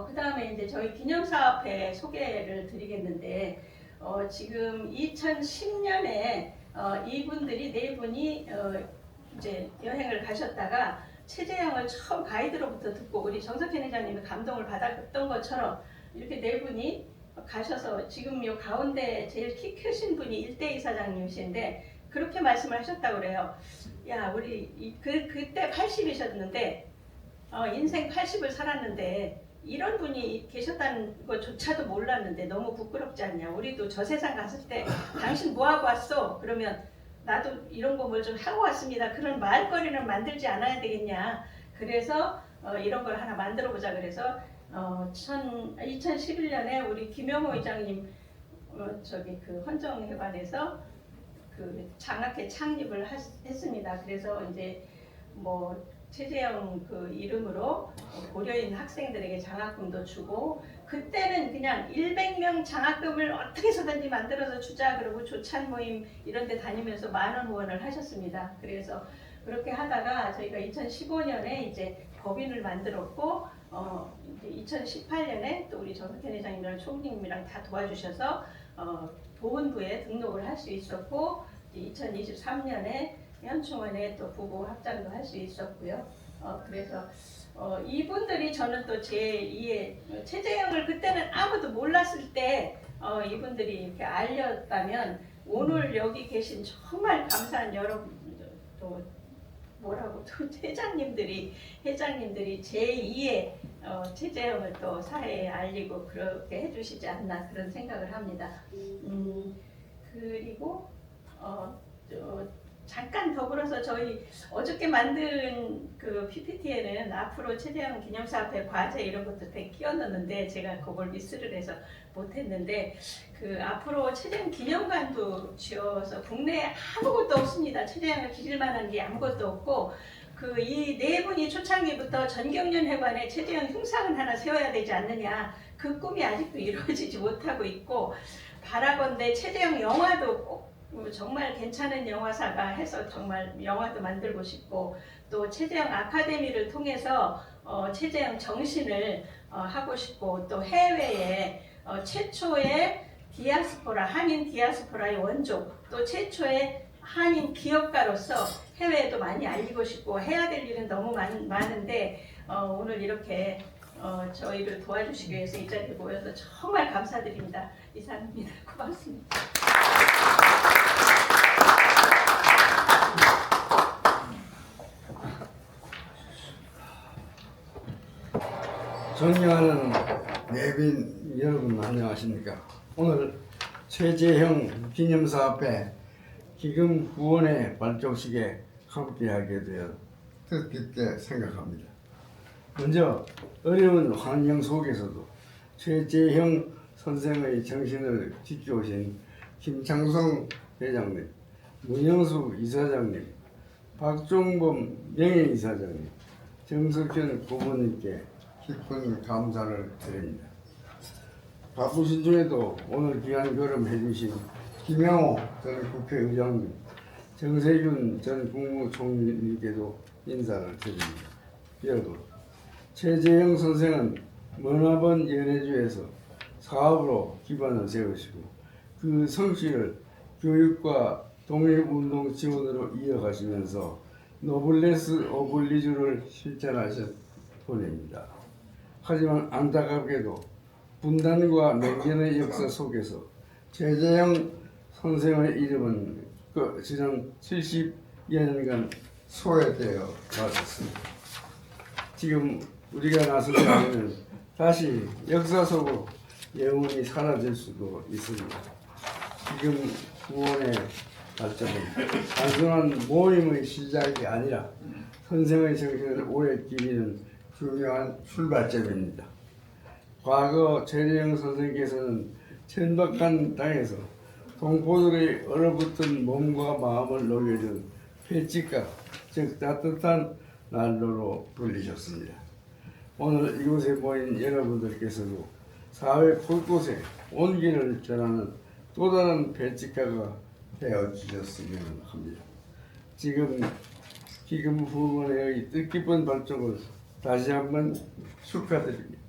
그 다음에 이제 저희 기념사업회 소개를 드리겠는데 지금 2010년에 이분들이 네 분이 이제 여행을 가셨다가 최재형을 처음 가이드로부터 듣고 우리 정석현 회장님이 감동을 받았던 것처럼 이렇게 네 분이 가셔서 지금 요 가운데 제일 키 크신 분이 일대 이사장님이신데 그렇게 말씀을 하셨다고 그래요. 야 우리 그때 80이셨는데 인생 80을 살았는데 이런 분이 계셨다는 것조차도 몰랐는데 너무 부끄럽지 않냐. 우리도 저 세상 갔을 때 당신 뭐하고 왔어? 그러면 나도 이런 거 뭘 좀 하고 왔습니다. 그런 말거리는 만들지 않아야 되겠냐. 그래서 이런 걸 하나 만들어 보자 그래서 2011년에 우리 김영호 회장님 저기 그 헌정회관에서 그 장학회 창립을 했습니다. 그래서 이제 뭐 최재형 그 이름으로 고려인 학생들에게 장학금도 주고 그때는 그냥 100명 장학금을 어떻게 해서든지 만들어서 주자 그러고 조찬 모임 이런 데 다니면서 만원 후원을 하셨습니다. 그래서 그렇게 하다가 저희가 2015년에 이제 법인을 만들었고 이제 2018년에 또 우리 정석현 회장님이랑 총리님이랑 다 도와주셔서 보훈부에 등록을 할 수 있었고 2023년에 현충원에 또 부부 합장도 할 수 있었고요. 그래서 이분들이 저는 또 제2의 최재형을 그때는 아무도 몰랐을 때 이분들이 이렇게 알렸다면 오늘 여기 계신 정말 감사한 여러분 또 뭐라고 또 회장님들이 제2의 최재형을 또 사회에 알리고 그렇게 해주시지 않나 그런 생각을 합니다. 그리고 잠깐 더불어서 저희 어저께 만든 그 PPT에는 앞으로 최재형 기념사업회 과제 이런 것도 되게 끼워 넣었는데 제가 그걸 미스를 해서 못했는데 그 앞으로 최재형 기념관도 지어서 국내에 아무것도 없습니다. 최재형을 기릴 만한 게 아무것도 없고 그 이 네 분이 초창기부터 전경련 회관에 최재형 흉상을 하나 세워야 되지 않느냐 그 꿈이 아직도 이루어지지 못하고 있고 바라건대 최재형 영화도 꼭 정말 괜찮은 영화사가 해서 정말 영화도 만들고 싶고 또 최재형 아카데미를 통해서 최재형 정신을 하고 싶고 또 해외에 최초의 디아스포라 한인 디아스포라의 원조 또 최초의 한인 기업가로서 해외에도 많이 알리고 싶고 해야 될 일은 너무 많은데 오늘 이렇게 저희를 도와주시기 위해서 이 자리에 모여서 정말 감사드립니다. 이상입니다. 고맙습니다. 존경하는 내빈 여러분 안녕하십니까. 오늘 최재형 기념사업회 기금 후원의 발족식에 함께하게 되어 뜻깊게 생각합니다. 먼저 어려운 환경 속에서도 최재형 선생의 정신을 지켜오신 김창성 회장님, 문영수 이사장님, 박종범 명예이사장님, 정석현 고모님께 깊은 감사를 드립니다. 바쁘신 중에도 오늘 귀한 걸음 해주신 김영호 전 국회의장님, 정세균 전 국무총리님께도 인사를 드립니다. 여러분, 최재형 선생은 머나먼 연해주에서 사업으로 기반을 세우시고 그 성취를 교육과 독립운동 지원으로 이어가시면서 노블레스 오블리주를 실천하신 분입니다. 하지만 안타깝게도 분단과 맹견의 역사 속에서 최재형 선생의 이름은 지난 70여 년간 소외되어 왔습니다. 지금 우리가 나서지 않으면 다시 역사 속으로 영원히 사라질 수도 있습니다. 지금 구원의 발전은 단순한 모임의 시작이 아니라 선생의 정신을 오래 기리는 중요한 출발점입니다. 과거 최재형 선생께서는 천박한 땅에서 동포들의 얼어붙은 몸과 마음을 녹여준 폐치가, 즉 따뜻한 난로로 불리셨습니다. 오늘 이곳에 모인 여러분들께서도 사회 곳곳에 온기를 전하는 또 다른 폐치가가 되어주셨으면 합니다. 지금 기금 후원회의 뜻깊은 발족을 다시 한번 축하드립니다.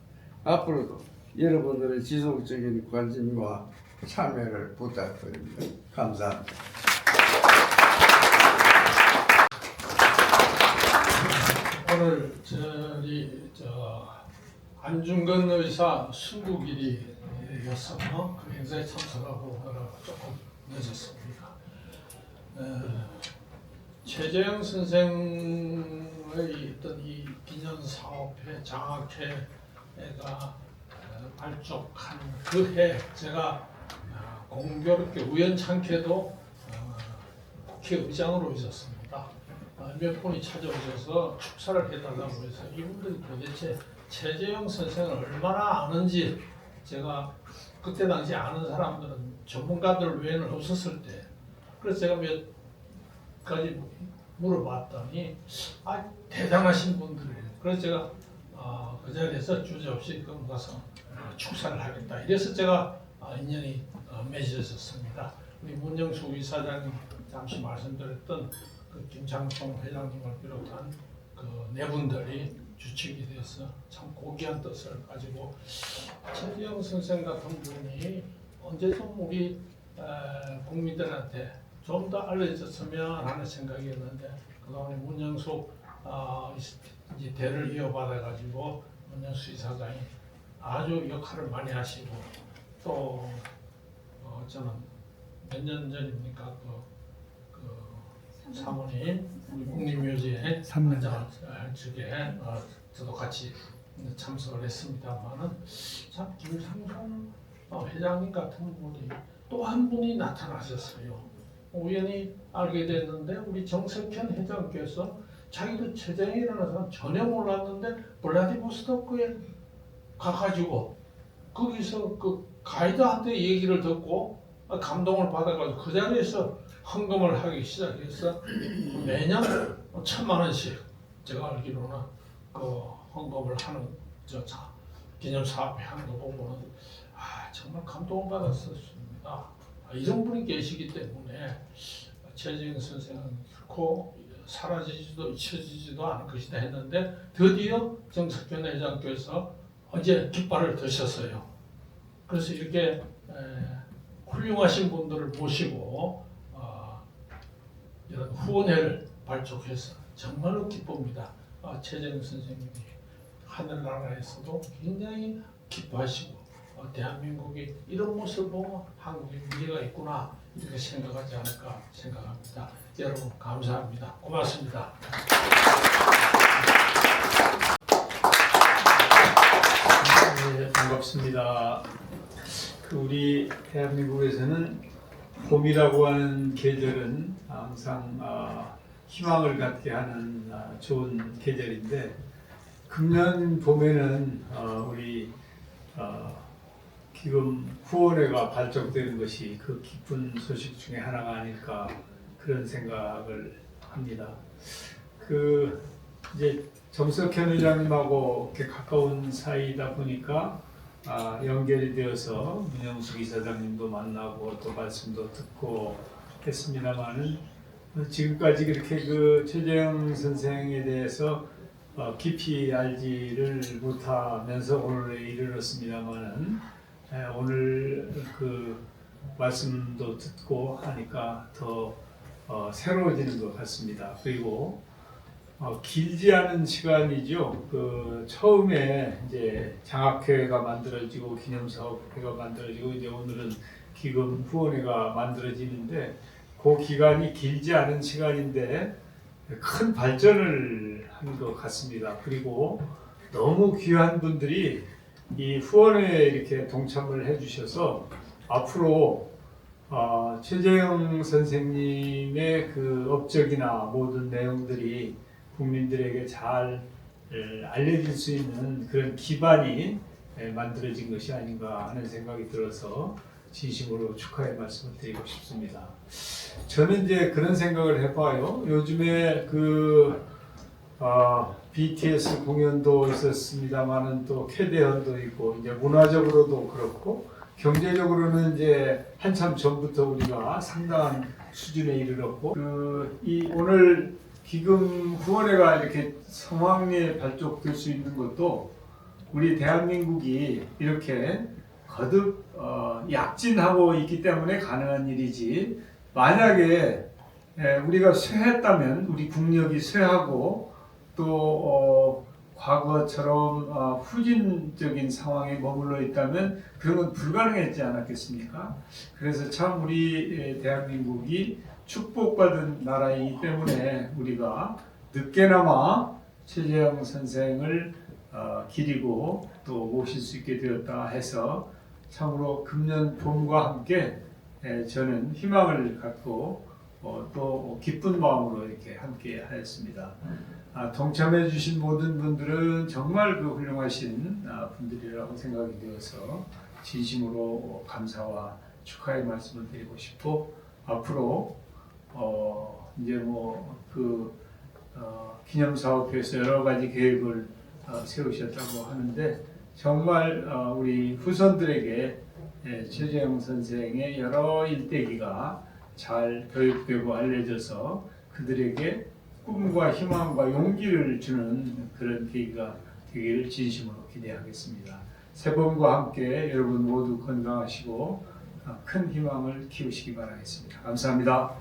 앞으로도 여러분들의 지속적인 관심과 참여를 부탁드립니다. 감사합니다. 오늘 안중근 의사 순국일이었어. 그 행사에 참석하고 조금 늦었습니다. 최재형 선생의 어떤 이 기념사업회 장학회가 발족한 그 해 제가 공교롭게 우연찮게도 국회의장으로 있었습니다. 몇 분이 찾아오셔서 축사를 해달라고 해서 이분들이 도대체 최재형 선생을 얼마나 아는지 제가 그때 당시 아는 사람들은 전문가들 외에는 없었을 때 그래서 제가 몇 가지 물어봤더니 대단하신 분들이에요. 그래서 제가 그 자리에서 주저없이 그럼 가서 축사를 하겠다. 이래서 제가 인연이 맺어졌습니다. 우리 문영수 이사장님 잠시 말씀드렸던 그 김창성 회장님을 비롯한 그 네 분들이 주축이 돼서 참 고귀한 뜻을 가지고 최재형 선생 같은 분이 언제 좀 우리 국민들한테 좀 더 알려졌으면 하는 생각이었는데 그동안에 문영수 이제 대를 이어받아 가지고 문영수 이사장이 아주 역할을 많이 하시고 또 저는 몇 년 전입니까 사모님 우리 국립묘지에 저게 저도 같이 참석을 했습니다만은 참 김상성 회장님 같은 분이 또 한 분이 나타나셨어요. 우연히 알게 됐는데 우리 정석현 회장께서 자기도 최재형이라는 사람 전혀 몰랐는데 블라디보스토크에 가가지고 거기서 그 가이드한테 얘기를 듣고 감동을 받아가지고 그 자리에서 헌금을 하기 시작해서 매년 1,000만 원씩 제가 알기로는 그 헌금을 하는 기념 사업회 하는 거 보고는 정말 감동을 받았었습니다. 이런 분이 계시기 때문에 최재형 선생은 결코 사라지지도 잊혀지지도 않을 것이다 했는데 드디어 정석현 회장께서 어제 깃발을 드셨어요. 그래서 이렇게 훌륭하신 분들을 모시고 이런 후원회를 발족해서 정말로 기쁩니다. 최재형 선생님이 하늘나라에서도 굉장히 기뻐하시고 대한민국이 이런 모습을 보고 한국에 미래가 있구나 이렇게 생각하지 않을까 생각합니다. 여러분 감사합니다. 고맙습니다. 네, 반갑습니다. 우리 대한민국에서는 봄이라고 하는 계절은 항상 희망을 갖게 하는 좋은 계절인데 금년 봄에는 우리 기금 후원회가 발족되는 것이 그 기쁜 소식 중에 하나가 아닐까 그런 생각을 합니다. 이제 정석현 회장님하고 이렇게 가까운 사이다 보니까 연결이 되어서 문영숙 이사장님도 만나고 또 말씀도 듣고 했습니다만은 지금까지 그렇게 그 최재형 선생에 대해서 깊이 알지를 못하면서 오늘에 이르렀습니다만은 오늘 그 말씀도 듣고 하니까 더 새로워지는 것 같습니다. 그리고 길지 않은 시간이죠. 처음에 이제 장학회가 만들어지고 기념사업회가 만들어지고 이제 오늘은 기금 후원회가 만들어지는데 그 기간이 길지 않은 시간인데 큰 발전을 한 것 같습니다. 그리고 너무 귀한 분들이 이 후원회에 이렇게 동참을 해주셔서 앞으로 최재형 선생님의 그 업적이나 모든 내용들이 국민들에게 잘 알려질 수 있는 그런 기반이 만들어진 것이 아닌가 하는 생각이 들어서 진심으로 축하의 말씀을 드리고 싶습니다. 저는 이제 그런 생각을 해봐요. 요즘에 BTS 공연도 있었습니다만은 또 쾌대현도 있고 이제 문화적으로도 그렇고 경제적으로는 이제 한참 전부터 우리가 상당한 수준에 이르렀고 오늘 기금 후원회가 이렇게 성황리에 발족될 수 있는 것도 우리 대한민국이 이렇게 거듭 약진하고 있기 때문에 가능한 일이지 만약에 우리가 쇠했다면 우리 국력이 쇠하고 또 과거처럼 후진적인 상황에 머물러 있다면 그런 건 불가능했지 않았겠습니까? 그래서 참 우리 대한민국이 축복받은 나라이기 때문에 우리가 늦게나마 최재형 선생을 기리고 또 모실 수 있게 되었다 해서 참으로 금년 봄과 함께 저는 희망을 갖고 또 기쁜 마음으로 이렇게 함께 하였습니다. 동참해 주신 모든 분들은 정말 훌륭하신 분들이라고 생각이 되어서 진심으로 감사와 축하의 말씀을 드리고 싶고 앞으로 이제 기념사업회에서 여러 가지 계획을 세우셨다고 하는데 정말 우리 후손들에게 최재형 선생의 여러 일대기가 잘 교육되고 알려져서 그들에게 꿈과 희망과 용기를 주는 그런 계기가 되기를 진심으로 기대하겠습니다. 새 봄과 함께 여러분 모두 건강하시고 큰 희망을 키우시기 바라겠습니다. 감사합니다.